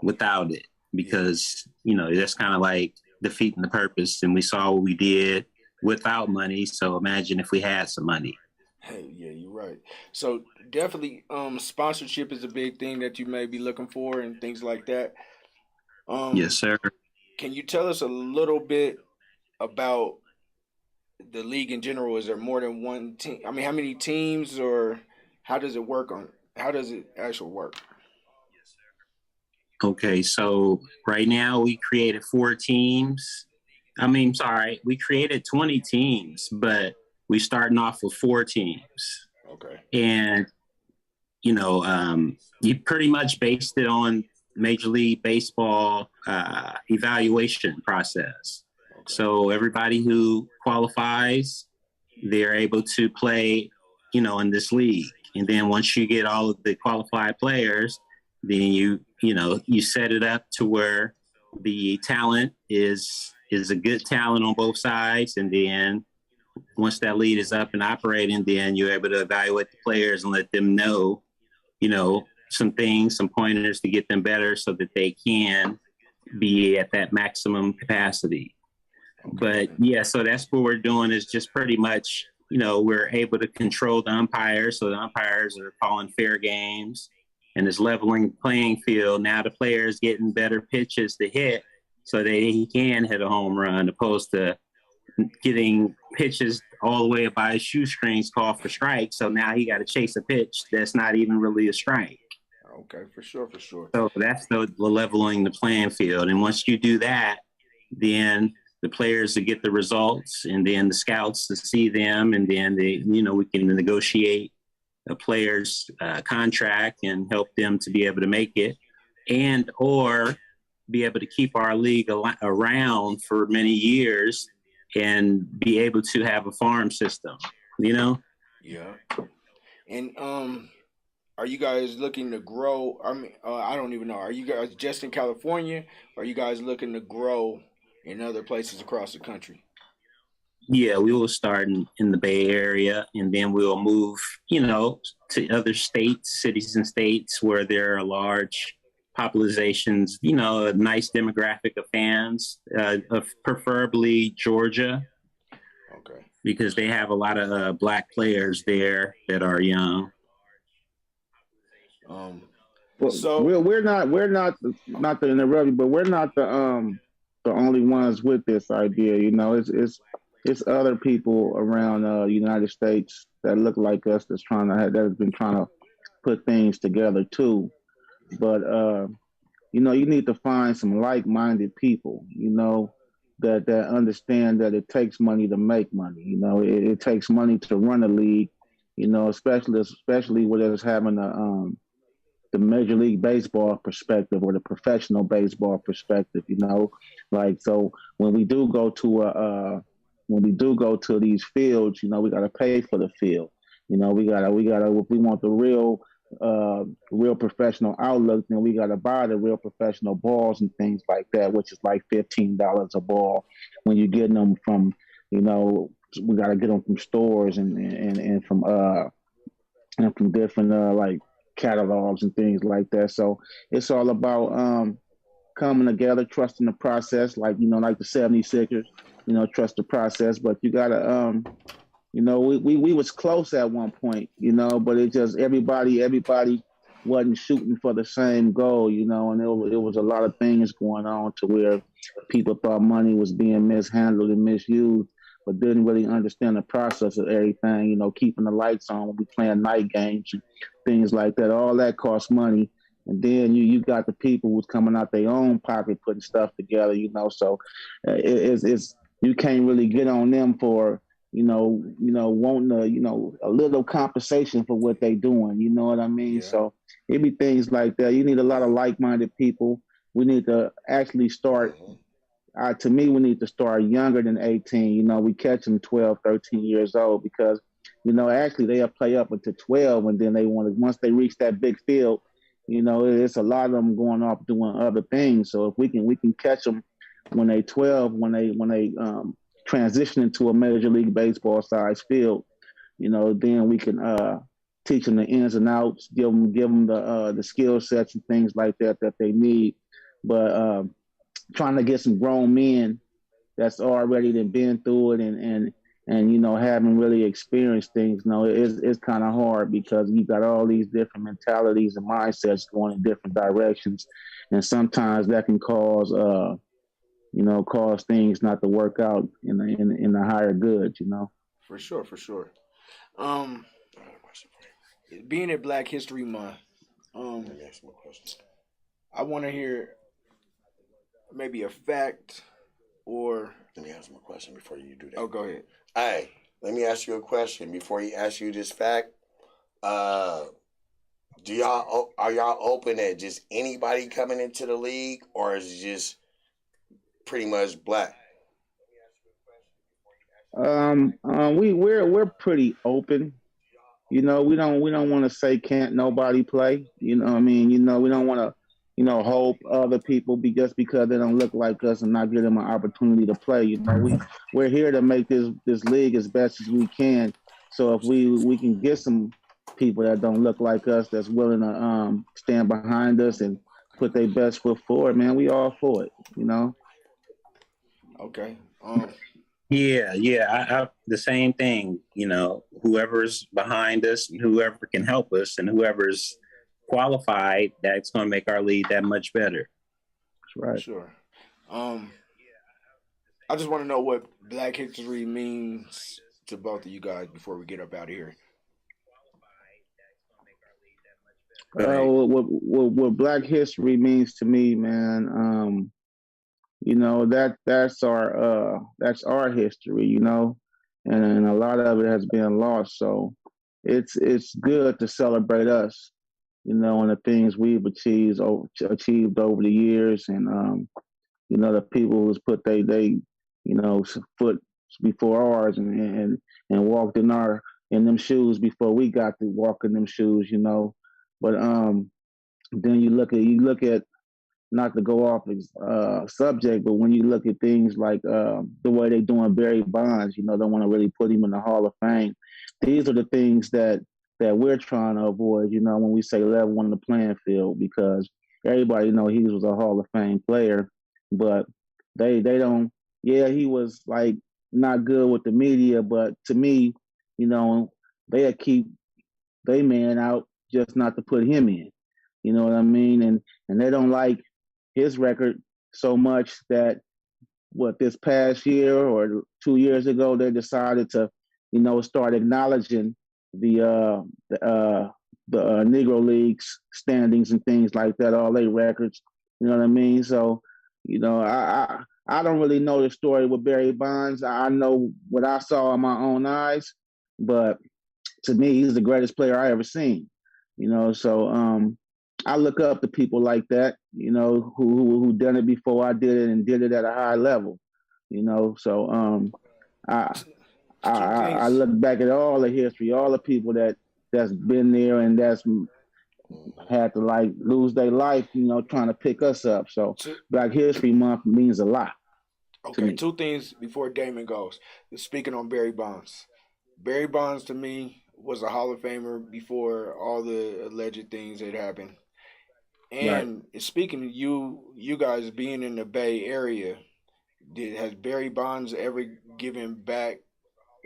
without it, because that's kind of like defeating the purpose. And we saw what we did without money. So imagine if we had some money. Hey, yeah, you're right. So definitely, sponsorship is a big thing that you may be looking for and things like that. Yes, sir. Can you tell us a little bit about the league in general? Is there more than one team? I mean, how many teams, or how does it work how does it actually work? Okay, so right now we created 4 teams. We created 20 teams, but we starting off with 4 teams. Okay. And, you pretty much based it on Major League Baseball evaluation process. Okay. So everybody who qualifies, they're able to play, in this league. And then once you get all of the qualified players, then you set it up to where the talent is a good talent on both sides. And then once that lead is up and operating, then you're able to evaluate the players and let them know, some things, some pointers to get them better so that they can be at that maximum capacity. But yeah, so that's what we're doing is just pretty much, we're able to control the umpires. So the umpires are calling fair games and it's leveling the playing field. Now the players getting better pitches to hit so that he can hit a home run, opposed to getting pitches all the way by his shoestrings called for strike. So now he got to chase a pitch that's not even really a strike. Okay, for sure. So that's the leveling the playing field. And once you do that, then the players to get the results, and then the scouts to see them, and then we can negotiate a player's contract and help them to be able to make it, and or be able to keep our league around for many years and be able to have a farm system, Yeah. And are you guys looking to grow? I mean, I don't even know. Are you guys just in California? Or are you guys looking to grow in other places across the country? Yeah, we will start in the Bay Area, and then we'll move, to other states, cities and states where there are large populations, a nice demographic of fans, of preferably Georgia. Okay. Because they have a lot of black players there that are young. So we're not to interrupt you, but we're not the only ones with this idea. It's other people around the United States that look like us that has been trying to put things together too. But you need to find some like-minded people, that understand that it takes money to make money. It takes money to run a league, especially with us having the Major League Baseball perspective or the professional baseball perspective. So when we do go to these fields, we got to pay for the field. We got if we want the real professional outlook, then we got to buy the real professional balls and things like that, which is like $15 a ball. When you're getting them from, we got to get them from stores and from different like catalogs and things like that. So it's all about coming together, trusting the process, like the 76ers, trust the process. But you gotta we was close at one point, but it just everybody wasn't shooting for the same goal, and it was a lot of things going on to where people thought money was being mishandled and misused, but didn't really understand the process of everything, keeping the lights on when we playing night games and things like that. All that costs money. And then you got the people who's coming out their own pocket putting stuff together, so it's you can't really get on them for wanting a little compensation for what they doing. You know what I mean? Yeah. So it be things like that. You need a lot of like-minded people. We need to actually start. To me, we need to start younger than 18. We catch them 12, 13 years old because, actually they'll play up until 12, and then once they reach that big field, it's a lot of them going off doing other things. So if we can catch them when they 12, when they transition into a Major League Baseball size field, then we can teach them the ins and outs, give them the skill sets and things like that they need. But trying to get some grown men that's already been through it and you know haven't really experienced things. No, it's kind of hard because you got all these different mentalities and mindsets going in different directions, and sometimes that can cause cause things not to work out in the higher good. You know. For sure, for sure. Um, being at Black History Month, um, Let me ask you a question. I want to hear maybe a fact or. Let me ask him a question before you do that. Oh, go ahead. Hey, let me ask you a question before he asks you this fact. Are y'all open at just anybody coming into the league, or is it just pretty much black? We're pretty open. You know, we don't want to say can't nobody play. You know what I mean? You know, we don't want to, hope other people be just because they don't look like us and not give them an opportunity to play. You know, we're here to make this league as best as we can. So if we can get some people that don't look like us that's willing to stand behind us and put their best foot forward, man, we all for it, you know. Okay. Yeah, I the same thing. You know, whoever's behind us and whoever can help us and whoever's qualified, that's going to make our league that much better. That's right. Sure. I just want to know what Black History means to both of you guys before we get up out of here. What Black History means to me, man, you know, that's our history, you know, and a lot of it has been lost. So it's good to celebrate us, you know, and the things we've achieved over the years, and you know, the people who's put they foot before ours and walked in them shoes before we got to walk in them shoes, you know. But then you look at not to go off subject, but when you look at things like the way they're doing Barry Bonds, you know, don't want to really put him in the Hall of Fame. These are the things that we're trying to avoid, you know, when we say level on the playing field, because everybody know he was a Hall of Fame player, but they don't. Yeah, he was like not good with the media, but to me, you know, they'd keep they man out just not to put him in. You know what I mean? And they don't like his record so much that this past year or 2 years ago they decided to, you know, start acknowledging the Negro Leagues standings and things like that, all their records. You know what I mean? So, you know, I don't really know the story with Barry Bonds. I know what I saw in my own eyes, but to me, he's the greatest player I ever seen. You know, so I look up to people like that, you know, who done it before I did it and did it at a high level, you know. So I look back at all the history, all the people that's been there and that's had to like lose their life, you know, trying to pick us up. So Black History Month means a lot. Okay, two things before Damon goes. Speaking on Barry Bonds. Barry Bonds to me was a Hall of Famer before all the alleged things that happened. And speaking of you guys being in the Bay Area, has Barry Bonds ever given back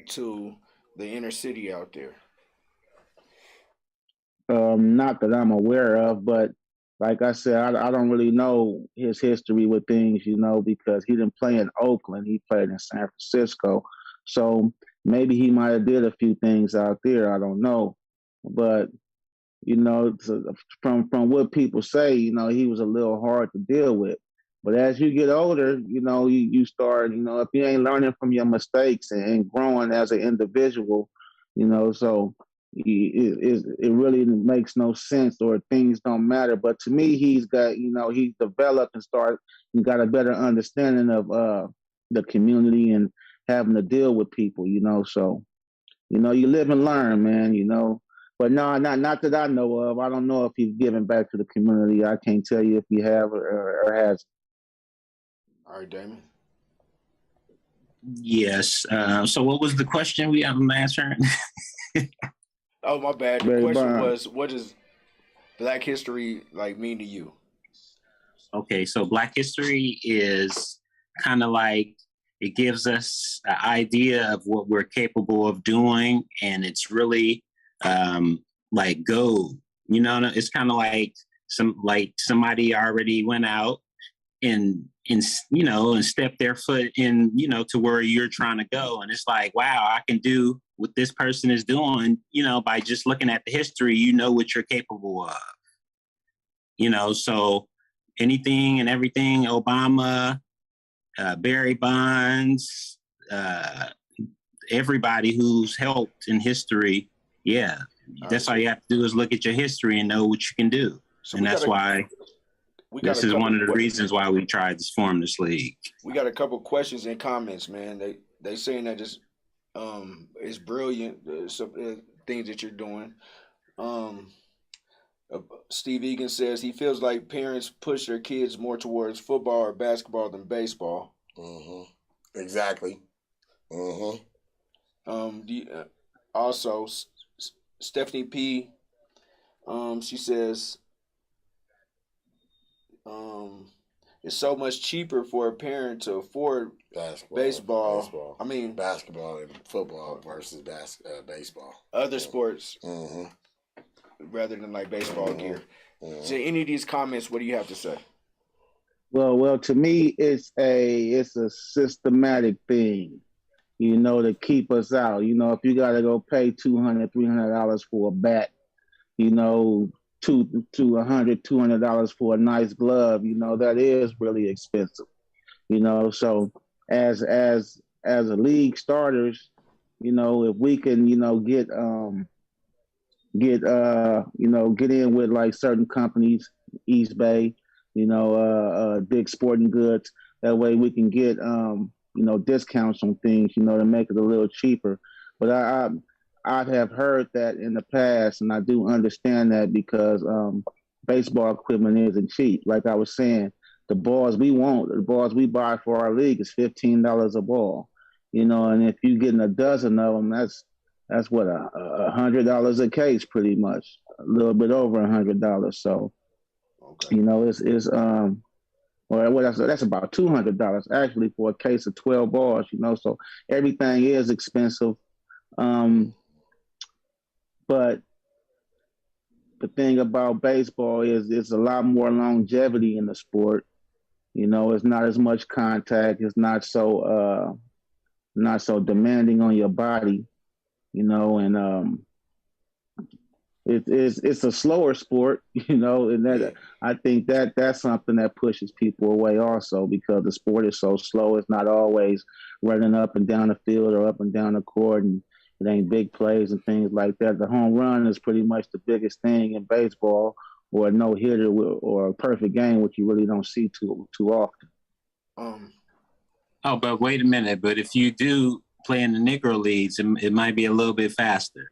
to the inner city out there? Not that I'm aware of, but like I said, I don't really know his history with things, you know, because he didn't play in Oakland. He played in San Francisco. So maybe he might have did a few things out there. I don't know. But, you know, from what people say, you know, he was a little hard to deal with. But as you get older, you know, you start, you know, if you ain't learning from your mistakes and growing as an individual, you know, so it really makes no sense or things don't matter. But to me, he's got, you know, he's developed and got a better understanding of the community and having to deal with people, you know. So, you know, you live and learn, man, you know. But no, not that I know of. I don't know if he's given back to the community. I can't tell you if he have or has. All right, Damon. Yes. So what was the question I'm answering? Oh, my bad. The question was, what does Black history like mean to you? Okay, so Black history is kind of like it gives us an idea of what we're capable of doing, and it's really like gold. You know, it's kind of like somebody already went out and you know, and stepped their foot in, you know, to where you're trying to go, and it's like, wow, I can do what this person is doing. You know, by just looking at the history, you know what you're capable of. You know, so anything and everything, Obama, Barry Bonds, everybody who's helped in history, yeah, that's all you have to do is look at your history and know what you can do. So, and that's why this is one of the reasons why we tried to form this league. We got a couple questions and comments, man. They saying that it's brilliant, some things that you're doing. Steve Egan says he feels like parents push their kids more towards football or basketball than baseball. Mm-hmm. Exactly. Mm-hmm. Also, Stephanie P. She says it's so much cheaper for a parent to afford baseball. I mean, basketball and football versus baseball. Other sports. Mm-hmm. Rather than like baseball gear. So any of these comments, what do you have to say? Well, to me, it's a systematic thing, you know, to keep us out. You know, if you got to go pay $200, $300 for a bat, you know, $200 for a nice glove, you know, that is really expensive. You know, so as a league starters, you know, if we can, you know, get in with like certain companies, East Bay, you know, Big Sporting Goods. That way we can get, you know, discounts on things, you know, to make it a little cheaper. But I have heard that in the past, and I do understand that because baseball equipment isn't cheap. Like I was saying, the balls we buy for our league is $15 a ball, you know, and if you're getting a dozen of them, that's what $100 a case, pretty much, a little bit over $100. So, you know, that's about $200 actually for a case of 12 balls. You know, so everything is expensive. But the thing about baseball is it's a lot more longevity in the sport. You know, it's not as much contact. It's not so demanding on your body. You know, and it's a slower sport, you know, and that I think that's something that pushes people away also, because the sport is so slow. It's not always running up and down the field or up and down the court, and it ain't big plays and things like that. The home run is pretty much the biggest thing in baseball, or a no hitter or a perfect game, which you really don't see too often. Oh, but wait a minute. But if you do play in the Negro leagues, it might be a little bit faster.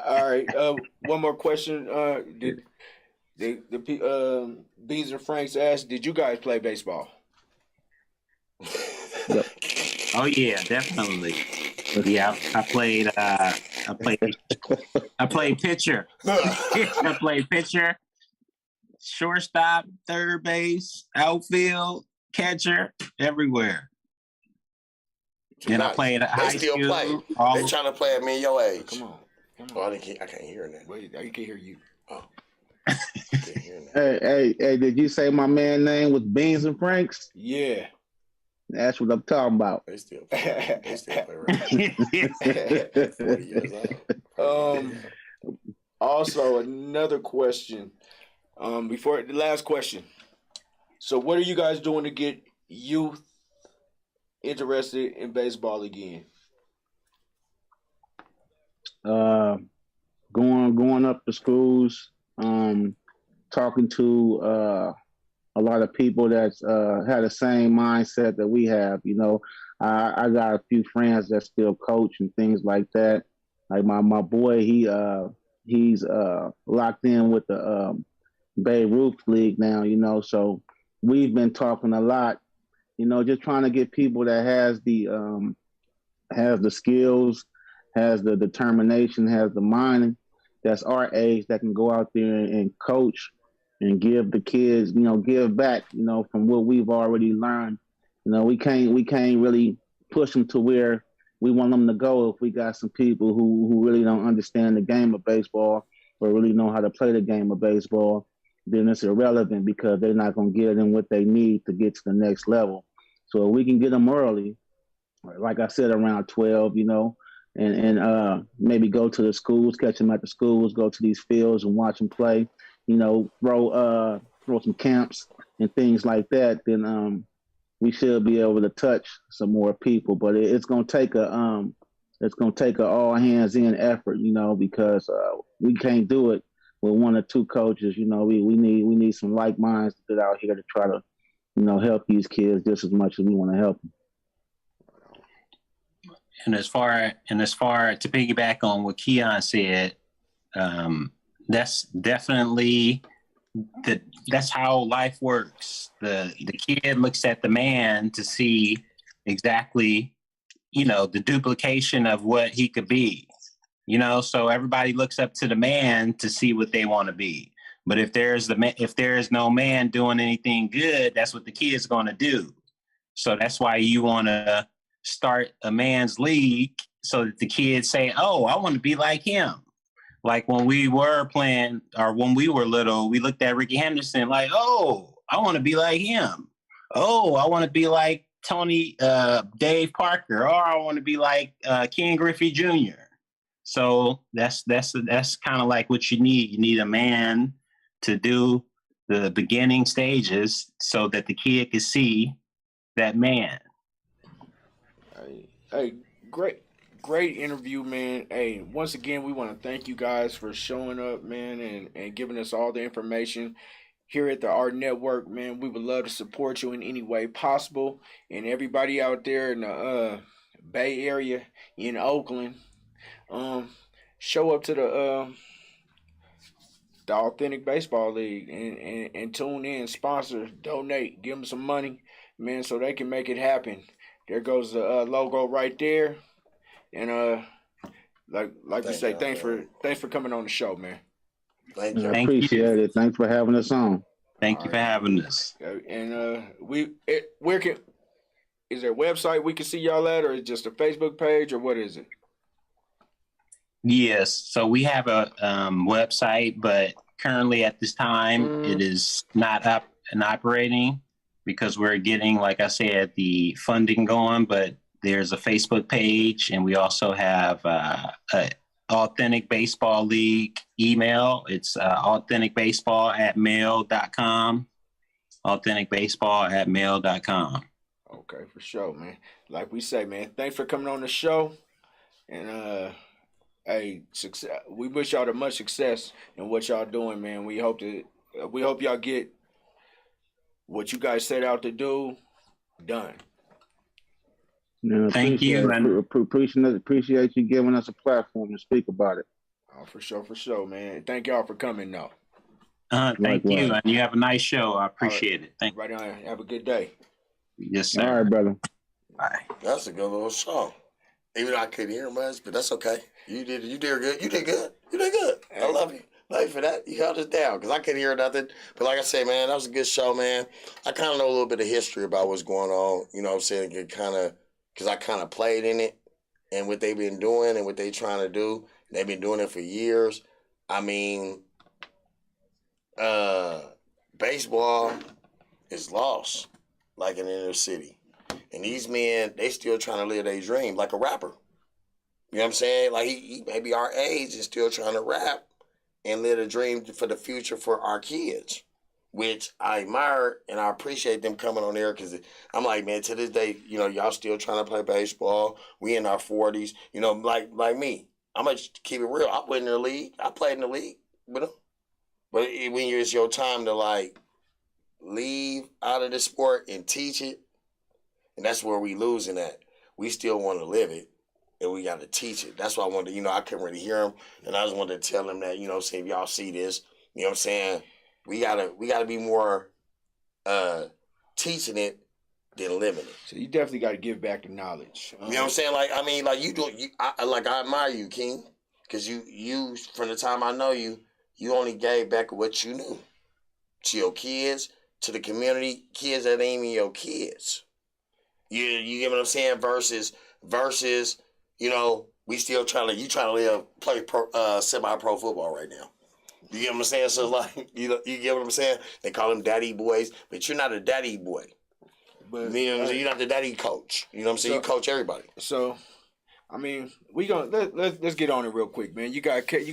All right. One more question. Did the Beans and Franks asked, did you guys play baseball? Yep. Oh yeah, definitely. Yeah, I played pitcher. I played pitcher, shortstop, third base, outfield, catcher, everywhere. And I played at high school. They still play. They trying to play at me your age. Come on. Oh, I can't hear that. Wait, I can hear you. Oh. I can't hear that. Hey, did you say my man name was Beans and Franks? Yeah. That's what I'm talking about. They still play. They still play right. 40 years old. Also, another question. Before the last question. So, what are you guys doing to get youth interested in baseball again? Going up to schools, talking to a lot of people that's had the same mindset that we have. You know, I got a few friends that still coach and things like that. Like my boy, he's locked in with the Bay Roof League now. You know, so we've been talking a lot. You know, just trying to get people that has the skills, has the determination, has the mind, that's our age, that can go out there and coach and give the kids, you know, give back, you know, from what we've already learned You know, we can't really push them to where we want them to go if we got some people who really don't understand the game of baseball or really know how to play the game of baseball. Then it's irrelevant because they're not going to get in what they need to get to the next level. So if we can get them early, like I said, around 12, you know, and maybe go to the schools, catch them at the schools, go to these fields and watch them play, you know, throw some camps and things like that, then we should be able to touch some more people. But it's gonna take a all hands in effort, you know, because we can't do it with one or two coaches. You know, we need some like minds to get out here to try to, you know, help these kids just as much as we want to help them. And as far to piggyback on what Keon said, that's definitely that's how life works. The kid looks at the man to see exactly, you know, the duplication of what he could be. You know, so everybody looks up to the man to see what they want to be. But if there is no man doing anything good, that's what the kid's going to do. So that's why you want to start a man's league so that the kids say, "Oh, I want to be like him." Like when we were playing or when we were little, we looked at Ricky Henderson like, "Oh, I want to be like him. Oh, I want to be like Dave Parker, or I want to be like Ken Griffey Jr." So that's kind of like what you need. You need a man to do the beginning stages so that the kid can see that man. Hey, great interview, man. Hey, once again, we want to thank you guys for showing up, man, and giving us all the information here at the Art Network, man. We would love to support you in any way possible. And everybody out there in the Bay Area, in Oakland, show up to the Authentic Baseball League and tune in, sponsor, donate, give them some money, man, so they can make it happen. There goes the logo right there. And like we say, thanks for coming on the show, man. Thank you. I appreciate it. Thanks for having us on. Thank you for having us. And is there a website we can see y'all at, or is it just a Facebook page, or what is it? Yes, so we have a website, but currently at this time it is not up and operating because we're getting, like I said, the funding going. But there's a Facebook page, and we also have a Authentic Baseball League email. It's authenticbaseball@mail.com. authenticbaseball@mail.com. Okay, for sure, man. Like we say, man, thanks for coming on the show, and hey, success. We wish y'all the much success in what y'all doing, man. We hope y'all get what you guys set out to do done. Yeah, Thank you. Appreciate you giving us a platform to speak about it. Oh, for sure, man. Thank y'all for coming, though. Thank you, and you have a nice show. I appreciate it. Thank you. Right on. Have a good day. Yes, sir. All right, brother. Bye. That's a good little song. Even though I couldn't hear much, but that's okay. You did good. You did good. I love you. Thank you for that. You held us down because I couldn't hear nothing. But like I said, man, that was a good show, man. I kind of know a little bit of history about what's going on. You know what I'm saying? Because I kind of played in it and what they've been doing and what they trying to do. They've been doing it for years. I mean, baseball is lost, like in the inner city. And these men, they still trying to live their dream like a rapper. You know what I'm saying? Like he may be our age and still trying to rap and live a dream for the future for our kids, which I admire and I appreciate them coming on there because I'm like, man, to this day, you know, y'all still trying to play baseball. We in our 40s, you know, like me. I'm going to keep it real. I played in the league. I played in the league with them. But when it's your time to, like, leave out of the sport and teach it, and that's where we losing at. We still want to live it, and we got to teach it. That's why I wanted to, you know, I couldn't really hear him, and I just wanted to tell him that, you know, say if y'all see this, you know what I'm saying, we gotta be more teaching it than living it. So you definitely got to give back the knowledge. You know what I'm saying? Like, I mean, like I admire you, King, because you from the time I know you, you only gave back what you knew to your kids, to the community, kids that ain't even your kids. You get what I'm saying? Versus, you know, we still trying to play semi-pro football right now. You get what I'm saying? So like, you get what I'm saying? They call them daddy boys, but you're not a daddy boy. But you know, you're not the daddy coach. You know what I'm saying? You coach everybody. So, I mean, let's get on it real quick, man. You got Team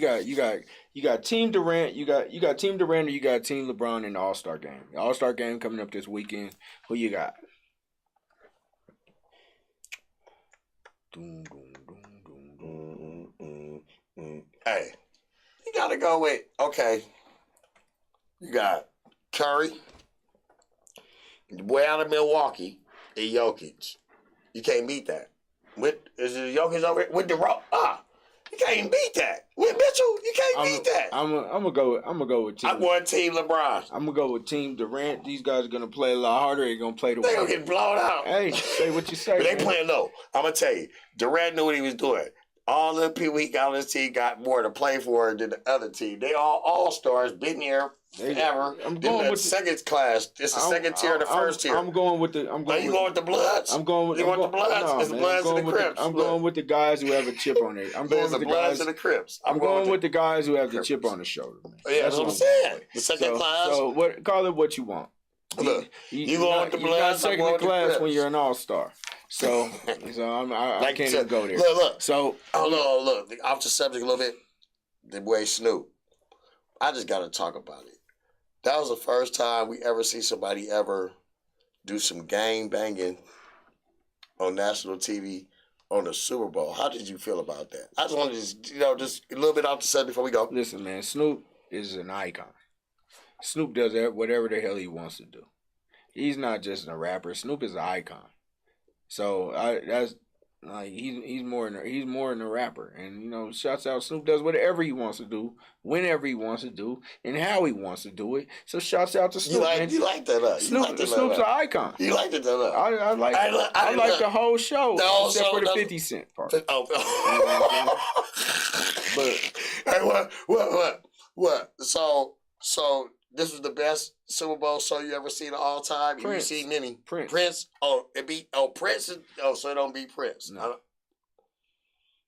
Durant, you got Team Durant, or you got Team LeBron in the All-Star game. The All-Star game coming up this weekend. Who you got? Hey, you gotta go with You got Curry, the boy out of Milwaukee, and Jokic. You can't beat that. Is it Jokic over with the rock? You can't beat that. With Mitchell, you can't beat that. I'm gonna go with Team. I'm going Team LeBron. I'm gonna go with Team Durant. These guys are gonna play a lot harder. They're gonna play the. They gonna get blown out. Hey, say what you say. But they playing low. I'm gonna tell you, Durant knew what he was doing. All the people he got on his team got more to play for than the other team. They all stars, been here forever. I'm going with the second class. It's the second tier, the first tier. I'm going with the. You going with the Bloods? I'm going with. You want the Bloods? No, it's the Bloods and the Crips. I'm going with the guys who have a chip on it. I'm going with the Bloods and the Crips. I'm going with the guys who have the chip on the shoulder. Man. Yeah, that's what I'm saying. The second class. So call it what you want. Look, you going with the Bloods? You're not second class when you're an all-star. So I can't even go there. Look. So look. Off the subject a little bit. The boy Snoop. I just got to talk about it. That was the first time we ever see somebody ever do some gang banging on national TV on the Super Bowl. How did you feel about that? I just wanted to just a little bit off the subject before we go. Listen, man, Snoop is an icon. Snoop does whatever the hell he wants to do. He's not just a rapper. Snoop is an icon. So that's like he's more than a rapper, and shouts out Snoop does whatever he wants to do, whenever he wants to do, and how he wants to do it. So shouts out to Snoop. You like that? Snoop's an icon. You like that? I like the whole show, except for the 50 Cent part. But hey, what? So. This was the best Super Bowl show you ever seen of all time. You've seen many. Prince. Oh, Prince. So it don't beat Prince. No.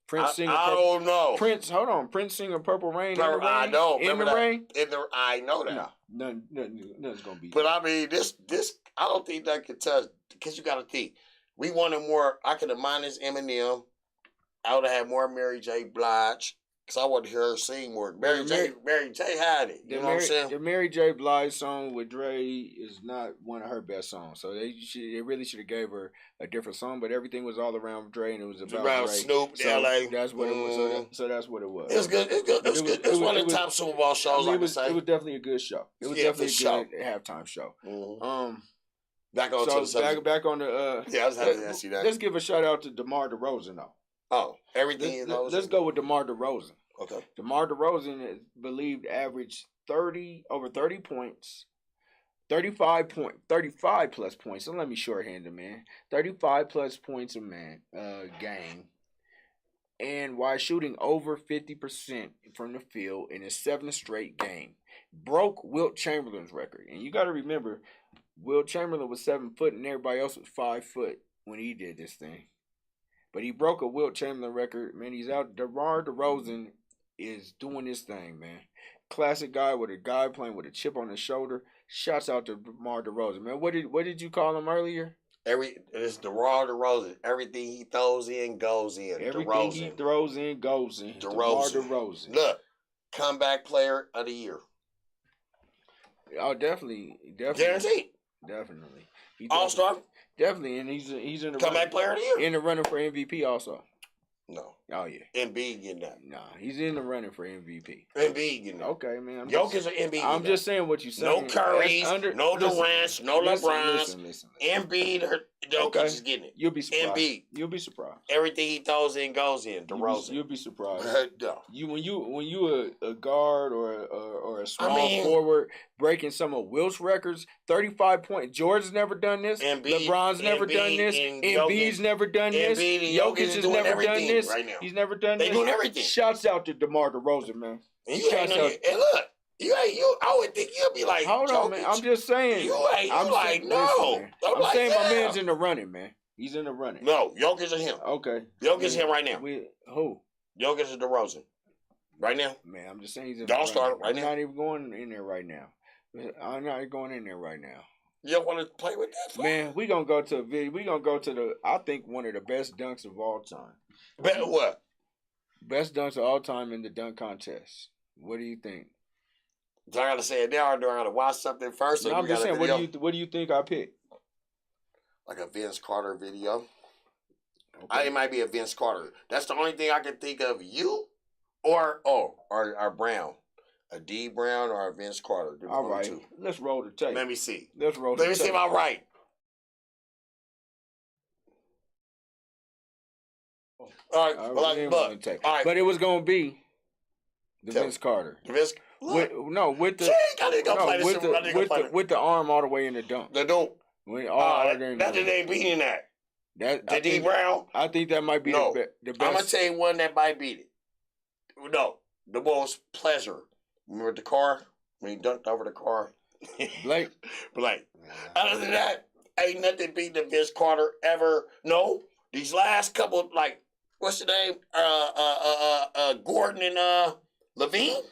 Prince singing. I don't know. Prince. Hold on. Prince singing "Purple Rain." I know. In the rain. I know that. No, nothing's gonna beat. But I mean, this. I don't think that could touch because you got to think. We wanted more. I could have minus Eminem. I would have had more Mary J. Blige. Because I want to hear her sing more. Mary J. had it. You know what I'm saying? The Mary J. Blige song with Dre is not one of her best songs. So they really should have gave her a different song. But everything was all around Dre, and it was about Dre. Snoop, so L.A. That's what it was. So that's what it was. It was good. It was one of the top Super Bowl shows. It was definitely a good show. It was definitely a good halftime show. Mm-hmm. Back on the. Yeah, I was happy to ask you that. Let's give a shout out to DeMar DeRozan though. Oh, everything. Let's go with DeMar DeRozan. Okay. DeMar DeRozan is believed averaged over 30 points, 35 plus points. So let me shorthand it, man. 35 plus points a game, and while shooting over 50% from the field in his 7th straight game, broke Wilt Chamberlain's record. And you got to remember, Wilt Chamberlain was 7 foot, and everybody else was 5 foot when he did this thing. But he broke a Wilt Chamberlain record, man. He's out. DeMar DeRozan is doing this thing, man. Classic guy with a guy playing with a chip on his shoulder. Shouts out to DeMar DeRozan, man. What did you call him earlier? It's DeMar DeRozan. Everything he throws in goes in. Everything he throws in goes in. DeMar DeRozan. Look, comeback player of the year. Oh, definitely. Guaranteed. Definitely. All-star. Definitely, and he's in the comeback player of the year. In the running for MVP also. No. Oh yeah. Embiid getting that. Nah, he's in the running for MVP. Embiid getting that. Okay, man. Jokic or Embiid. I'm just saying what you saying. No Currys, no Durant, no LeBrons. Listen. Embiid or Jokic is getting it. You'll be surprised. Embiid. You'll be surprised. Everything he throws in goes in. DeRozan. You'll be surprised. No. When you a guard or a small forward breaking some of Wilt's records, 35 points. Jordan's never done this. LeBron's never done this. Embiid's never done this. Jokic has never done this. Right now. He's never done this. They doing everything. Shouts out to DeMar DeRozan, man. And look, I would think you'll be like, hold on, man. I'm just saying. I'm saying my man's in the running, man. He's in the running. No, Jokic or him. Okay. Jokic is him right now. Who? Jokic is DeRozan. Right now? Man, I'm just saying he's in Don't the start running. right now. I'm not even going in there right now. I'm not going in there right now. You don't want to play with that? Man, we gonna go to a video. We gonna go to I think one of the best dunks of all time. Bet what? Best dunks of all time in the dunk contest. What do you think? Do I gotta say it now, or do I gotta watch something first? No, I'm just saying. What do you think I picked? Like a Vince Carter video. Okay. It might be a Vince Carter. That's the only thing I can think of. You or Brown. A D Brown or a Vince Carter. All right. Let's roll the tape. Let me see. Let me see if I'm right. All right. But it was gonna be the Vince Carter. Vince. With the arm all the way in the dunk. The dunk. That just ain't beating that. The D Brown. I think that might be the best. I'm gonna tell you one that might beat it. No, the most pleasure. Remember the car when he dunked over the car? Blake. Other than that, ain't nothing beat the Vince Carter ever. No, these last couple, like, what's the name? Gordon and Levine.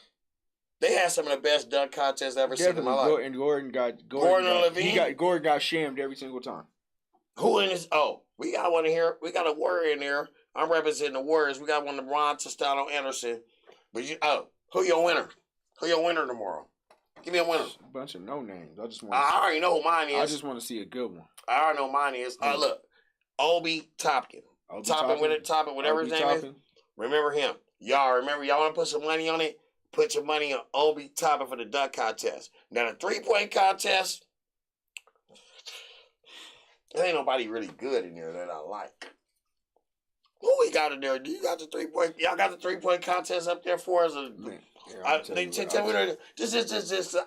They had some of the best dunk contests I've ever seen in my life. And Gordon and Levine. Gordon got shammed every single time. Who in this? Oh, we got one in here. We got a warrior in there. I'm representing the Warriors. We got one of Ron Tostano Anderson. But who your winner? Who your winner tomorrow? Give me a winner. A bunch of no names. I already know who mine is. I just want to see a good one. I already know who mine is. Look, Obi Toppin. Toppin, whatever his name is. Remember him. Y'all want to put some money on it? Put your money on Obi Toppin for the dunk contest. Now the 3-point contest, there ain't nobody really good in there that I like. Who we got in there? Do you got the 3-point? Y'all got the 3-point contest up there for us? Tell me just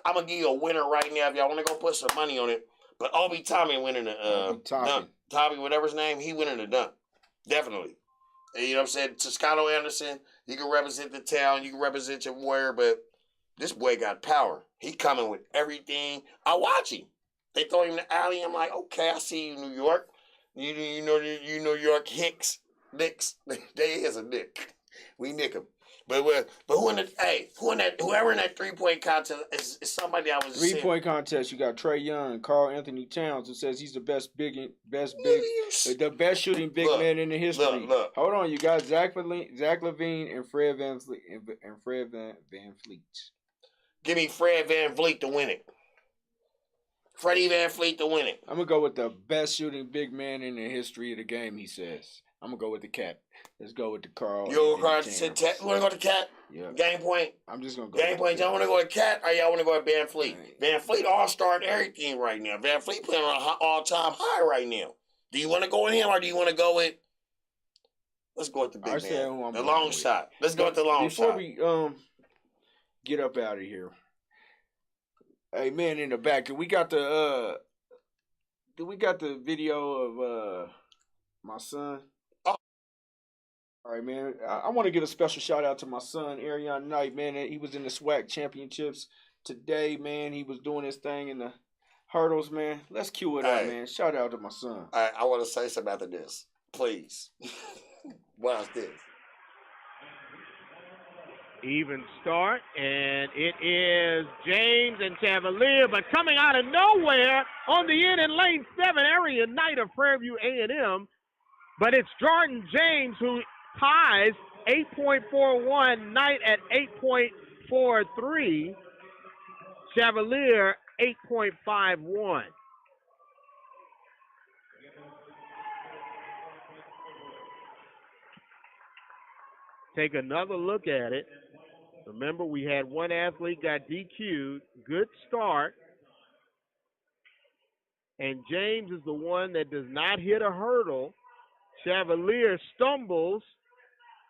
I'm gonna give you a winner right now if y'all want to go put some money on it. But Obi Toppin winning the dunk. Tommy, whatever his name, he winning the dunk. Definitely. And you know what I'm saying? Toscano Anderson, you can represent the town, you can represent your Warrior, but this boy got power. He coming with everything. I watch him. They throw him in the alley. I'm like, okay, I see you, New York. You know New York Knicks. They is a Nick. We nick him. But whoever in that 3-point contest is somebody I was 3-point contest. You got Trae Young, Karl Anthony Towns, who says he's the best shooting big man in the history. Look. Hold on, you got Zach LaVine and Fred Van Vliet. Give me Fred Van Vliet to win it. Freddie Van Vliet to win it. I'm gonna go with the best shooting big man in the history of the game. He says. I'm gonna go with the cat. Let's go with the Karl. You want to go with the cat? Yeah. Game point. I'm just gonna go. Game point. Y'all want to go with cat or y'all want to go with Van Vliet? Right. Van Vliet all-star and everything right now. Van Vliet playing on an all-time high right now. Do you want to go with him or do you want to go with? Let's go with the big man. The long shot. Let's go with the long shot. Before we get up out of here, hey man, in the back, we got the video of my son? All right, man. I want to give a special shout out to my son, Arion Knight, man. He was in the SWAC championships today, man. He was doing his thing in the hurdles, man. Let's cue it up, man. Shout out to my son. I want to say something after this, please. Watch this. Even start, and it is James and Chevalier, but coming out of nowhere on the end in lane 7, Arion Knight of Prairie View A&M. But it's Jordan James who ties 8.41, Knight at 8.43, Chevalier 8.51. Take another look at it. Remember, we had one athlete got DQ'd. Good start. And James is the one that does not hit a hurdle. Chevalier stumbles,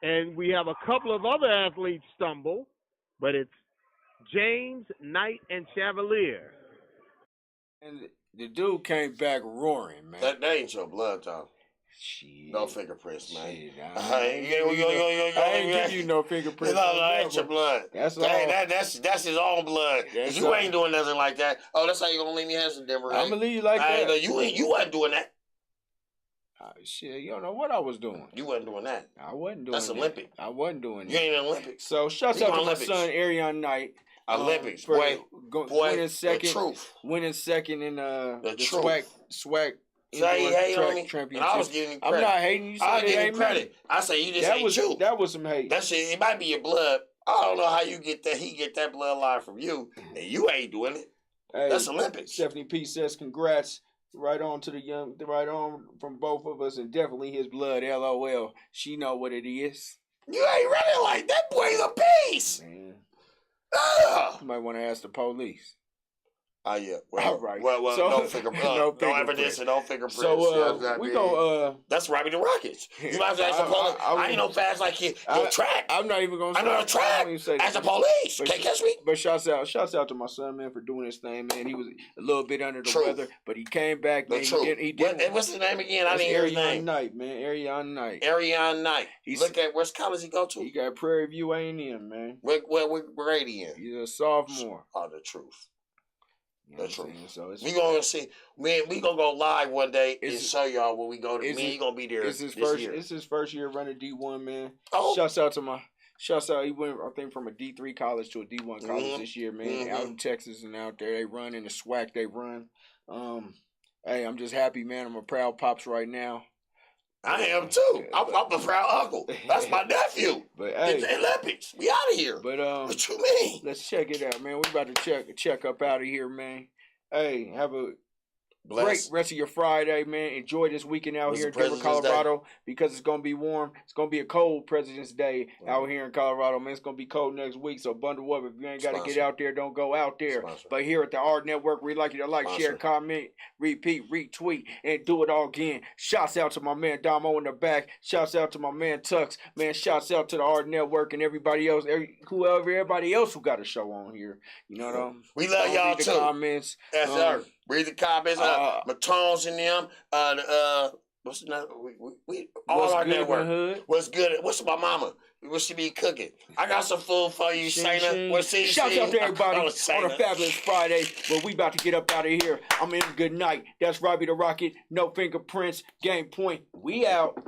and we have a couple of other athletes stumble, but it's James, Knight, and Chevalier. And the dude came back roaring, man. That ain't your blood, Tom. Shit. No fingerprints, man. I ain't give you no fingerprints. That ain't your blood. That's his own blood. You ain't doing nothing like that. Oh, that's how you gonna leave me hands in Denver, right? I'm gonna leave you like that. You wasn't doing that. Shit, you don't know what I was doing. You wasn't doing that. I wasn't doing That's that. Olympic. I wasn't doing You that. ain't in Olympics. So shouts out to my son, Arion Knight. Olympics, for boy. Winning second. The truth. Winning second in the swag. Say he hate on me, championship. and I was giving him credit. I'm not hating you. I give him credit. I say you just ain't you. That was some hate. That shit, it might be your blood. I don't know how you get that. He get that bloodline from you, and you ain't doing it. Hey, that's Olympics. Stephanie P says congrats. Right on to the young, right on from both of us, and definitely his blood. LOL. She know what it is. You ain't running like that. Boy's a piece. Man. You might want to ask the police. Oh, yeah. Well, all right. Well, so, no fingerprint. No evidence and no fingerprints. So, we go, that's Robbie the Rockets. You might as well ask the police. I ain't no fast like you. No track. I'm not even going to say I'm not a track. Ask the police. Can't catch me. But shouts out to my son, man, for doing his thing, man. He was a little bit under the weather, but he came back, man. He did. What's his name again? I didn't hear his name. Knight, man. Arion Knight. Arion Knight. Look at where's college he go to? He got Prairie View A&M, man. What grade he in? He's a sophomore. Oh, the truth. That's true. So we gonna see, man. We gonna go live one day and show y'all when we go to. Me, he gonna be there. It's his first year running D1, man. Oh. Shouts out. He went, I think, from a D3 college to a D1 college this year, man. Out in Texas and out there, they run in the SWAC. They run. Hey, I'm just happy, man. I'm a proud pops right now. I am too. I'm a proud uncle. That's my nephew. But hey, it's Olympics. We out of here. But what you mean? Let's check it out, man. We about to check up out of here, man. Hey, have a great rest of your Friday, man. Enjoy this weekend out here in Denver, Colorado, because it's gonna be warm. It's gonna be a cold President's Day out here in Colorado, man. It's gonna be cold next week, so bundle up. If you ain't got to get out there, don't go out there. But here at the AHRR Network, we like you to like, share, comment, repeat, retweet, and do it all again. Shouts out to my man Damo in the back. Shouts out to my man Tux. Man, shouts out to the AHRR Network and everybody else, everybody else who got a show on here. You know what I mean? We love y'all too. Comments. Yes, sir. Read the comments. Matones and them. What's the name? We all our network. What's good? What's my mama? What she be cooking? I got some food for you, Shayna. Shout out to everybody on a fabulous Friday. But we about to get up out of here. I'm in Good Night. That's Robbie the Rocket. No fingerprints. Game point. We out.